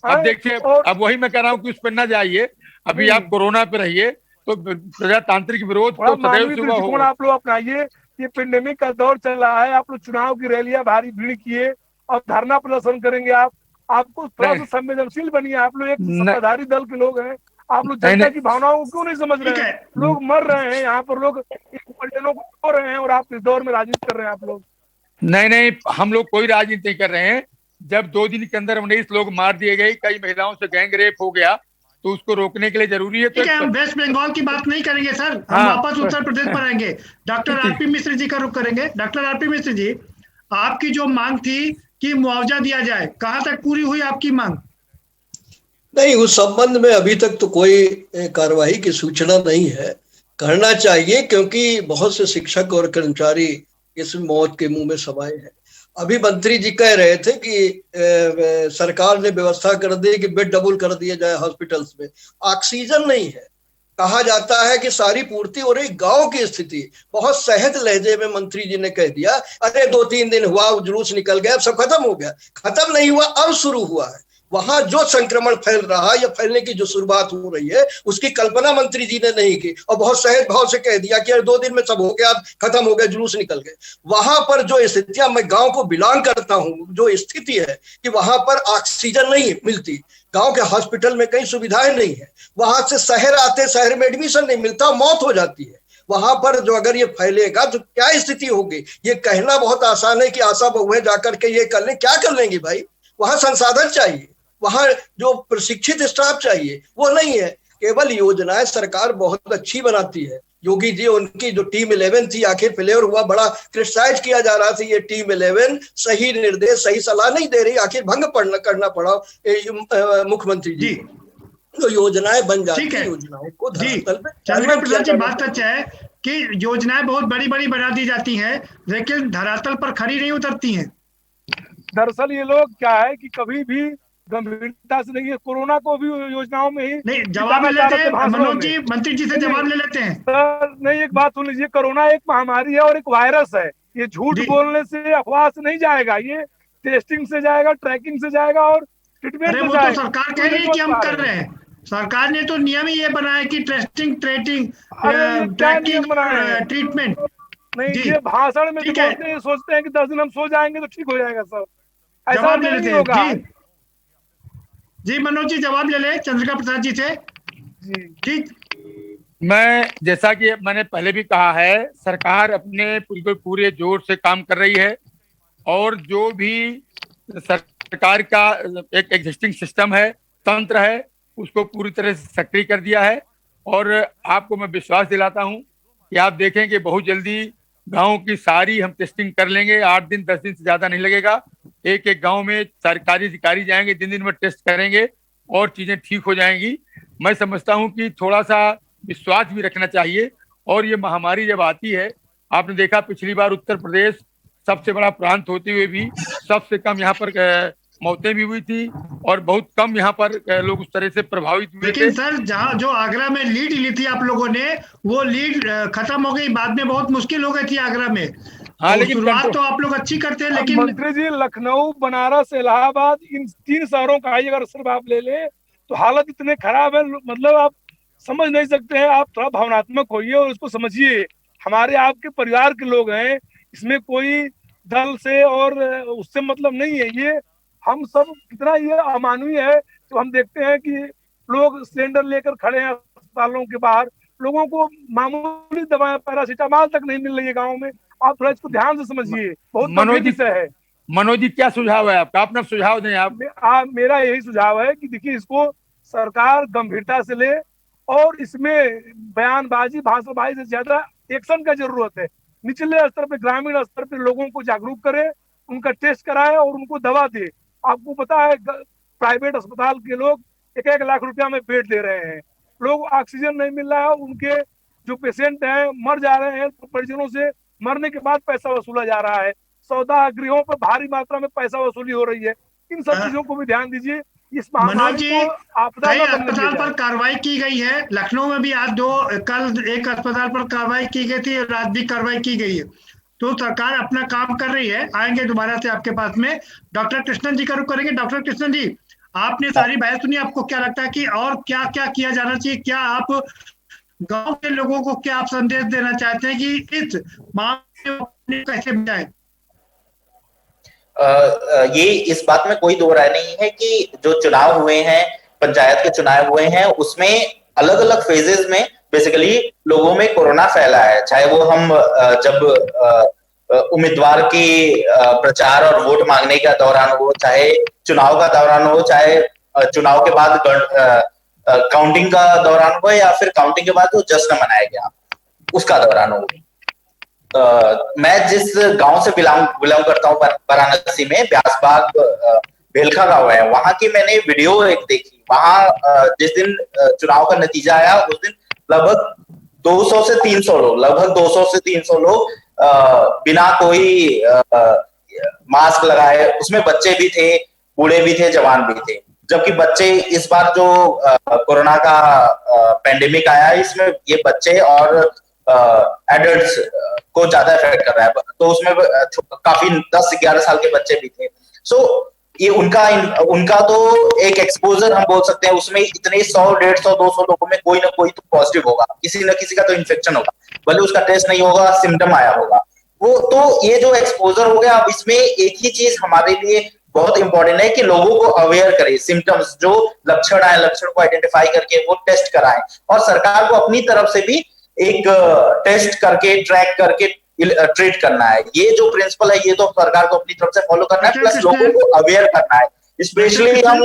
[SPEAKER 5] अब देखिए, अब वही मैं कह रहा हूँ कि उस पर न जाइए, अभी आप कोरोना पे रहिए, तो प्रजातांत्रिक विरोध तो सदैव सुबह होगा।
[SPEAKER 7] आप लोग अपनाइए, ये पेंडेमिक का दौर चल रहा है, आप लोग चुनाव की रैलियां भारी भीड़ किए और धरना प्रदर्शन करेंगे, आपको थोड़ा सा संवेदनशील बनिए। आप लोग एक सत्ताधारी दल के लोग हैं, आप लोग जनता की भावनाओं को क्यों नहीं समझ रहे हैं? लोग मर रहे हैं यहाँ पर, लोग परिजनों को खो रहे हैं और आप इस दौर में राजनीति कर रहे हैं। आप लोग
[SPEAKER 5] नहीं, हम लोग कोई राजनीति नहीं कर रहे हैं। जब 2 दिन के अंदर 19 लोग मार दिए गए, कई महिलाओं से गैंग रेप हो गया, तो उसको रोकने के लिए जरूरी है।
[SPEAKER 2] ठीक है, हम वेस्ट बंगाल की बात नहीं करेंगे सर, हम वापस उत्तर प्रदेश पर आएंगे। डॉक्टर आरपी मिश्र जी का रुख करेंगे। डॉक्टर आरपी मिश्र जी, आपकी जो मांग थी कि मुआवजा दिया जाए, कहाँ तक पूरी हुई आपकी मांग?
[SPEAKER 4] नहीं, उस संबंध में अभी तक तो कोई कार्रवाई की सूचना नहीं है। करना चाहिए, क्योंकि बहुत से शिक्षक और कर्मचारी इस मौत के मुंह में समाये हैं। अभी मंत्री जी कह रहे थे कि सरकार ने व्यवस्था कर दी कि बेड डबल कर दिया जाए हॉस्पिटल्स में। ऑक्सीजन नहीं है, कहा जाता है कि सारी पूर्ति हो रही। गांव की स्थिति बहुत सहज लहजे में मंत्री जी ने कह दिया, अरे 2-3 दिन हुआ, जुलूस निकल गया, सब खत्म हो गया। खत्म नहीं हुआ, अब शुरू हुआ है। वहां जो संक्रमण फैल रहा है या फैलने की जो शुरुआत हो रही है, उसकी कल्पना मंत्री जी ने नहीं की और बहुत सहज भाव से कह दिया कि 2 दिन में सब हो गया, खत्म हो गया, जुलूस निकल गए। वहां पर जो स्थितियां, मैं गांव को बिलोंग करता हूं, जो स्थिति है कि वहां पर ऑक्सीजन नहीं मिलती, गांव के हॉस्पिटल में कई सुविधाएं नहीं है, वहां से शहर आते, शहर में एडमिशन नहीं मिलता, मौत हो जाती है। वहां पर जो अगर ये फैलेगा तो क्या स्थिति होगी? ये कहना बहुत आसान है कि आशा बहुएं जाकर के ये कर लें, क्या कर लेंगी भाई? वहां संसाधन चाहिए, वहां जो प्रशिक्षित स्टाफ चाहिए, वो नहीं है। केवल योजनाएं सरकार बहुत अच्छी बनाती है, योगी जी, उनकी जो टीम 11 थी, आखिर फेलियर हुआ, बड़ा क्रिटिसाइज किया जा रहा था ये टीम 11 सही निर्देश सही सलाह नहीं दे रही, आखिर भंग करना पड़ा मुख्यमंत्री जी। तो योजनाएं बन जाती है, योजनाओं को धरातल पे
[SPEAKER 2] चंद्रिका प्रसाद जी, बात सच है कि योजनाएं बहुत बड़ी बड़ी बना दी जाती हैं लेकिन धरातल पर खरी नहीं उतरती हैं।
[SPEAKER 7] दरअसल ये लोग क्या है कि कभी भी गंभीरता से नहीं है, कोरोना को भी योजनाओं में ही
[SPEAKER 2] नहीं जवाब ले लेते हैं मनोज जी, मंत्री जी से जवाब ले लेते हैं।
[SPEAKER 7] सर नहीं, एक बात सुन लीजिए, कोरोना एक महामारी है और एक वायरस है, ये झूठ बोलने से अफवाह से नहीं जाएगा, ये टेस्टिंग से जाएगा, ट्रैकिंग से जाएगा और ट्रीटमेंट से जाएगा।
[SPEAKER 2] तो सरकार कह रही है कि हम कर रहे हैं, सरकार ने तो नियम ही ये बनाया कि टेस्टिंग ट्रेटिंग ट्रीटमेंट।
[SPEAKER 7] नहीं ये भाषण में सोचते हैं कि 10 दिन हम सो जाएंगे तो ठीक हो जाएगा सब, ऐसा नहीं होगा।
[SPEAKER 2] जी मनोज जी जवाब ले ले चंद्रिका प्रसाद जी से। ठीक,
[SPEAKER 5] मैं जैसा कि मैंने पहले भी कहा है, सरकार अपने पूरे जोर से काम कर रही है और जो भी सरकार का एक एग्जिस्टिंग सिस्टम है, तंत्र है, उसको पूरी तरह से सक्रिय कर दिया है। और आपको मैं विश्वास दिलाता हूं कि आप देखेंगे बहुत जल्दी गांव की सारी हम टेस्टिंग कर लेंगे, 8 दिन 10 दिन से ज्यादा नहीं लगेगा। एक एक गांव में सरकारी अधिकारी जाएंगे, दिन में टेस्ट करेंगे और चीजें ठीक हो जाएंगी। मैं समझता हूं कि थोड़ा सा विश्वास भी रखना चाहिए। और ये महामारी जब आती है, आपने देखा पिछली बार उत्तर प्रदेश सबसे बड़ा प्रांत होते हुए भी सबसे कम यहाँ पर मौतें भी हुई थी और बहुत कम यहाँ पर लोग उस तरह से प्रभावित हुए।
[SPEAKER 2] लेकिन सर जहाँ जो आगरा में लीड ली थी आप लोगों ने, वो लीड खत्म हो गई, बाद में बहुत मुश्किल हो गई थी आगरा में।
[SPEAKER 5] हाँ,
[SPEAKER 2] तो शुरुआत तो आप लोग अच्छी करते हैं, लेकिन
[SPEAKER 7] मंत्री जी लखनऊ, बनारस, इलाहाबाद, इन 3 शहरों का ही अगर सिर्फ आप ले ले तो हालत इतने खराब है, मतलब आप समझ नहीं सकते हैं। आप थोड़ा भावनात्मक होइए और उसको समझिए, हमारे आपके परिवार के लोग हैं, इसमें कोई दल से और उससे मतलब नहीं है। ये हम सब कितना ये अमानवीय है, तो हम देखते हैं कि लोग सिलेंडर लेकर खड़े हैं अस्पतालों के बाहर, लोगों को मामूली दवाएं पैरासीटामॉल तक नहीं मिल रही है गाँव में। आप थोड़ा इसको ध्यान से समझिए, बहुत
[SPEAKER 5] मनोज जी
[SPEAKER 7] है।
[SPEAKER 5] मनोज जी क्या सुझाव है आपका, अपना सुझाव दें आप।
[SPEAKER 7] मेरा यही सुझाव है कि देखिए इसको सरकार गंभीरता से ले और इसमें बयानबाजी भाषणबाजी से ज्यादा एक्शन का जरूरत है। निचले स्तर पे, ग्रामीण स्तर पे लोगों को जागरूक करे, उनका टेस्ट कराए और उनको दवा दे। आपको पता है प्राइवेट अस्पताल के लोग 1-1 लाख रुपया में बेड दे रहे हैं, लोग ऑक्सीजन नहीं मिल रहा है, उनके जो पेशेंट हैं मर जा रहे हैं, परिजनों से मरने के बाद पैसा वसूला जा रहा है, सौदा गृहों पर भारी मात्रा में पैसा वसूली हो रही है। इन सब चीजों को भी ध्यान दीजिए। इस
[SPEAKER 2] मनोज जी, कई अस्पताल पर कार्रवाई की गई है, लखनऊ में भी आज कल एक अस्पताल पर कार्रवाई की गई थी और आज भी कार्रवाई की गई है। तो सरकार अपना काम कर रही है। आएंगे दोबारा से आपके पास में, डॉक्टर कृष्णन जी का रुख करेंगे। डॉक्टर कृष्णन जी, आपने सारी बहस सुनी, आपको क्या लगता है कि और क्या क्या किया जाना चाहिए? क्या आप गांव के लोगों को क्या आप संदेश देना चाहते हैं कि इस मामले में कैसे बचाएं?
[SPEAKER 3] ये इस बात में कोई दो राय नहीं है कि जो चुनाव हुए हैं, पंचायत के चुनाव हुए हैं, उसमें अलग अलग फेजेस में बेसिकली लोगों में कोरोना फैला है। चाहे वो हम जब उम्मीदवार की प्रचार और वोट मांगने का दौरान हो, चाहे चुनाव का दौरान हो, चाहे चुनाव के बाद काउंटिंग का दौरान हो, या फिर काउंटिंग के बाद जो जश्न मनाया गया उसका दौरान हो। मैं जिस गांव से बिलोंग करता हूँ, वाराणसी में ब्यासबाग भेलखा गांव है, वहां की मैंने वीडियो एक देखी। वहां जिस दिन चुनाव का नतीजा आया उस दिन लगभग 200 से 300 लोग बिना कोई मास्क लगाए, उसमें बच्चे भी थे, बूढ़े भी थे, जवान भी थे। जबकि बच्चे, इस बार जो कोरोना का पेंडेमिक आया, इसमें ये बच्चे और एडल्ट्स को ज्यादा इफेक्ट कर रहा है, तो उसमें काफी 10-11 साल के बच्चे भी थे। सो ये उनका तो एक एक्सपोजर हम बोल सकते हैं, उसमें इतने 100, 150, 200 लोगों में कोई ना कोई तो पॉजिटिव होगा, किसी न किसी का तो इन्फेक्शन होगा, भले उसका टेस्ट नहीं होगा, सिम्टम आया होगा वो। तो ये जो एक्सपोजर हो गया, अब इसमें एक ही चीज हमारे लिए बहुत इंपॉर्टेंट है कि लोगों को अवेयर करें, सिम्टम्स जो लक्षण आए, लक्षण को आइडेंटिफाई करके वो टेस्ट कराएं, और सरकार को अपनी तरफ से भी एक टेस्ट करके, ट्रैक करके ट्रीट करना है। ये जो प्रिंसिपल है, ये तो सरकार को अपनी तरफ से फॉलो करना है, प्लस लोगों को अवेयर करना है। स्पेशली हम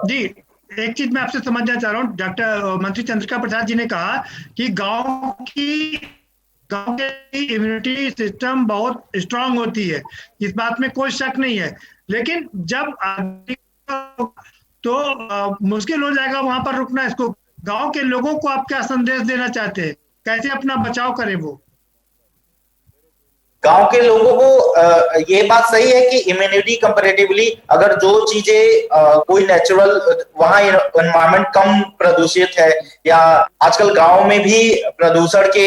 [SPEAKER 2] जी एक चीज मैं आपसे समझना चाह रहा हूँ, डॉक्टर मंत्री चंद्रिका प्रसाद जी ने कहा कि गांव की इम्यूनिटी सिस्टम बहुत स्ट्रांग होती है, इस बात में कोई शक नहीं है, लेकिन जब तो मुश्किल हो जाएगा वहां पर रुकना। इसको गांव के लोगों को आप क्या संदेश देना चाहते हैं, कैसे अपना बचाव करें? वो
[SPEAKER 3] गांव के लोगों को ये बात सही है कि इम्यूनिटी कंपैरेटिवली अगर जो चीजें कोई नेचुरल वहाँ एनवायरनमेंट कम प्रदूषित है, या आजकल गांव में भी प्रदूषण के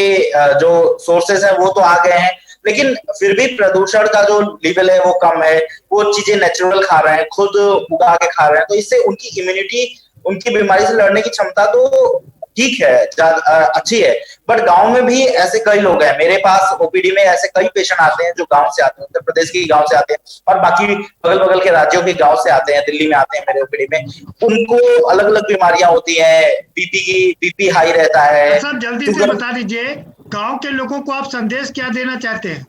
[SPEAKER 3] जो सोर्सेस हैं वो तो आ गए हैं, लेकिन फिर भी प्रदूषण का जो लेवल है वो कम है, वो चीजें नेचुरल खा रहे हैं, खुद उगा के खा रहे हैं, तो इससे उनकी इम्यूनिटी, उनकी बीमारी से लड़ने की क्षमता तो ठीक है, अच्छी है। बट गांव में भी ऐसे कई लोग हैं, मेरे पास ओपीडी में ऐसे कई पेशेंट आते हैं जो गांव से आते हैं, उत्तर प्रदेश के गांव से आते हैं और बाकी बगल बगल के राज्यों के गांव से आते हैं, दिल्ली में आते हैं मेरे ओपीडी में। उनको अलग अलग बीमारियां होती हैं, बीपी हाई रहता है।
[SPEAKER 2] सब जल्दी से बता दीजिए, गांव के लोगों को आप संदेश क्या देना चाहते हैं?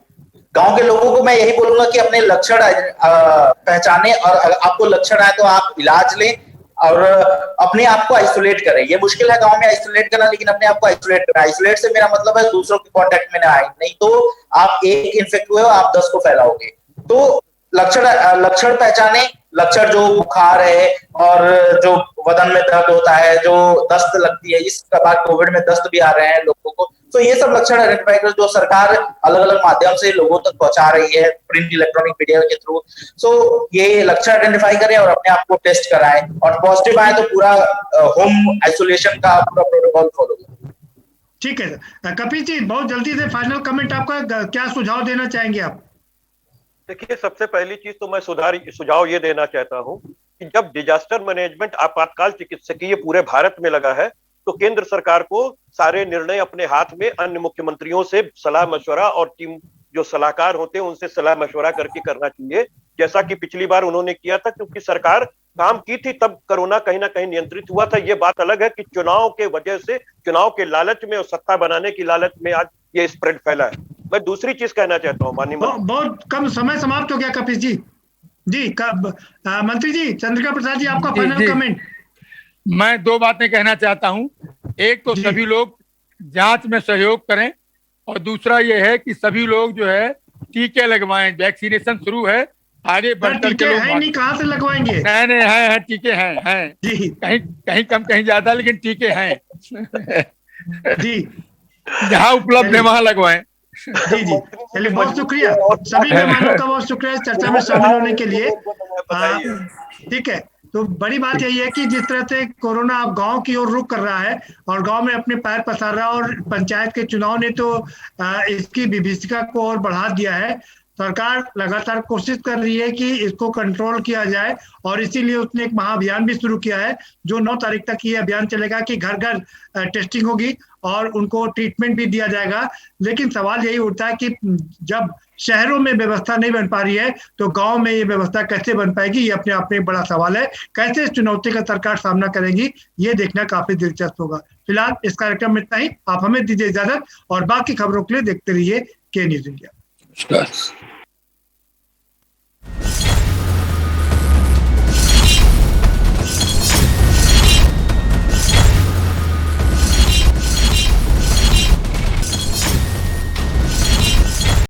[SPEAKER 3] गांव के लोगों को मैं यही बोलूंगा कि अपने लक्षण पहचाने, और आपको लक्षण आए तो आप इलाज लें और अपने आप को आइसोलेट करें। ये मुश्किल है गांव में आइसोलेट करना, लेकिन अपने आप को आइसोलेट करना। आइसोलेट से मेरा मतलब है दूसरों के कांटेक्ट में ना आए, नहीं तो आप एक इन्फेक्ट हुए हो आप 10 को फैलाओगे। तो लक्षण पहचाने, लक्षण जो बुखार है और जो बदन में दर्द होता है, जो दस्त लगती है, इस बार कोविड में दस्त भी आ रहे हैं लोगों को, तो ये सब लक्षण आइडेंटिफाई कर जो सरकार अलग अलग माध्यम से लोगों तक पहुंचा रही है, प्रिंट इलेक्ट्रॉनिक मीडिया के थ्रू। सो ये लक्षण आइडेंटिफाई करें और अपने आप को टेस्ट कराएं, और पॉजिटिव आए तो पूरा होम आइसोलेशन का पूरा प्रोटोकॉल फॉलो करें।
[SPEAKER 2] ठीक है सर। कपिल जी, बहुत जल्दी से फाइनल कमेंट आपका, क्या सुझाव देना चाहेंगे आप?
[SPEAKER 6] देखिए, सबसे पहली चीज तो मैं सुझाव ये देना चाहता हूँ कि जब डिजास्टर मैनेजमेंट आपातकाल चिकित्सकीय पूरे भारत में लगा है, तो केंद्र सरकार को सारे निर्णय अपने हाथ में अन्य मुख्यमंत्रियों से सलाह मशवरा और टीम जो सलाहकार होते हैं उनसे सलाह मशवरा करके करना चाहिए, जैसा कि पिछली बार उन्होंने किया था, क्योंकि सरकार काम की थी तब कोरोना कहीं ना कहीं नियंत्रित हुआ था। ये बात अलग है कि चुनाव के वजह से, चुनाव के लालच में और सत्ता बनाने की लालच में आज ये स्प्रेड फैला है। मैं दूसरी चीज कहना चाहता हूँ, माननीय
[SPEAKER 2] बहुत कम समय समाप्त हो गया कपिल जी। मंत्री जी चंद्रिका प्रसाद जी, आपका फाइनल कमेंट।
[SPEAKER 5] मैं दो बातें कहना चाहता हूं। एक तो सभी लोग जांच में सहयोग करें, और दूसरा ये है कि सभी लोग जो है टीके लगवाएं। वैक्सीनेशन शुरू है, आगे बढ़कर के लोग
[SPEAKER 2] नहीं, कहाँ से लगवाएंगे?
[SPEAKER 5] नहीं है टीके हैं कहीं कम कहीं ज्यादा, लेकिन टीके हैं
[SPEAKER 2] जी,
[SPEAKER 5] जहाँ उपलब्ध है वहां लगवाएं।
[SPEAKER 2] जी जी, चलिए, बहुत शुक्रिया सभी मेहमानों का, बहुत शुक्रिया चर्चा में शामिल होने के लिए। ठीक है, तो बड़ी बात यही है कि जिस तरह से कोरोना अब गांव की ओर रुख कर रहा है और गांव में अपने पैर पसार रहा है, और पंचायत के चुनाव ने तो इसकी विभीषिका को और बढ़ा दिया है। सरकार लगातार कोशिश कर रही है कि इसको कंट्रोल किया जाए, और इसीलिए उसने एक महाअभियान भी शुरू किया है, जो 9 तारीख तक ये अभियान चलेगा कि घर घर टेस्टिंग होगी और उनको ट्रीटमेंट भी दिया जाएगा। लेकिन सवाल यही उठता है कि जब शहरों में व्यवस्था नहीं बन पा रही है, तो गांव में ये व्यवस्था कैसे बन पाएगी? ये अपने आप में एक बड़ा सवाल है। कैसे इस चुनौती का सरकार सामना करेगी, ये देखना काफी दिलचस्प होगा। फिलहाल इस कार्यक्रम में इतना ही। आप हमें दीजिए इजाजत, और बाकी खबरों के लिए देखते रहिए के न्यूज़ इंडिया।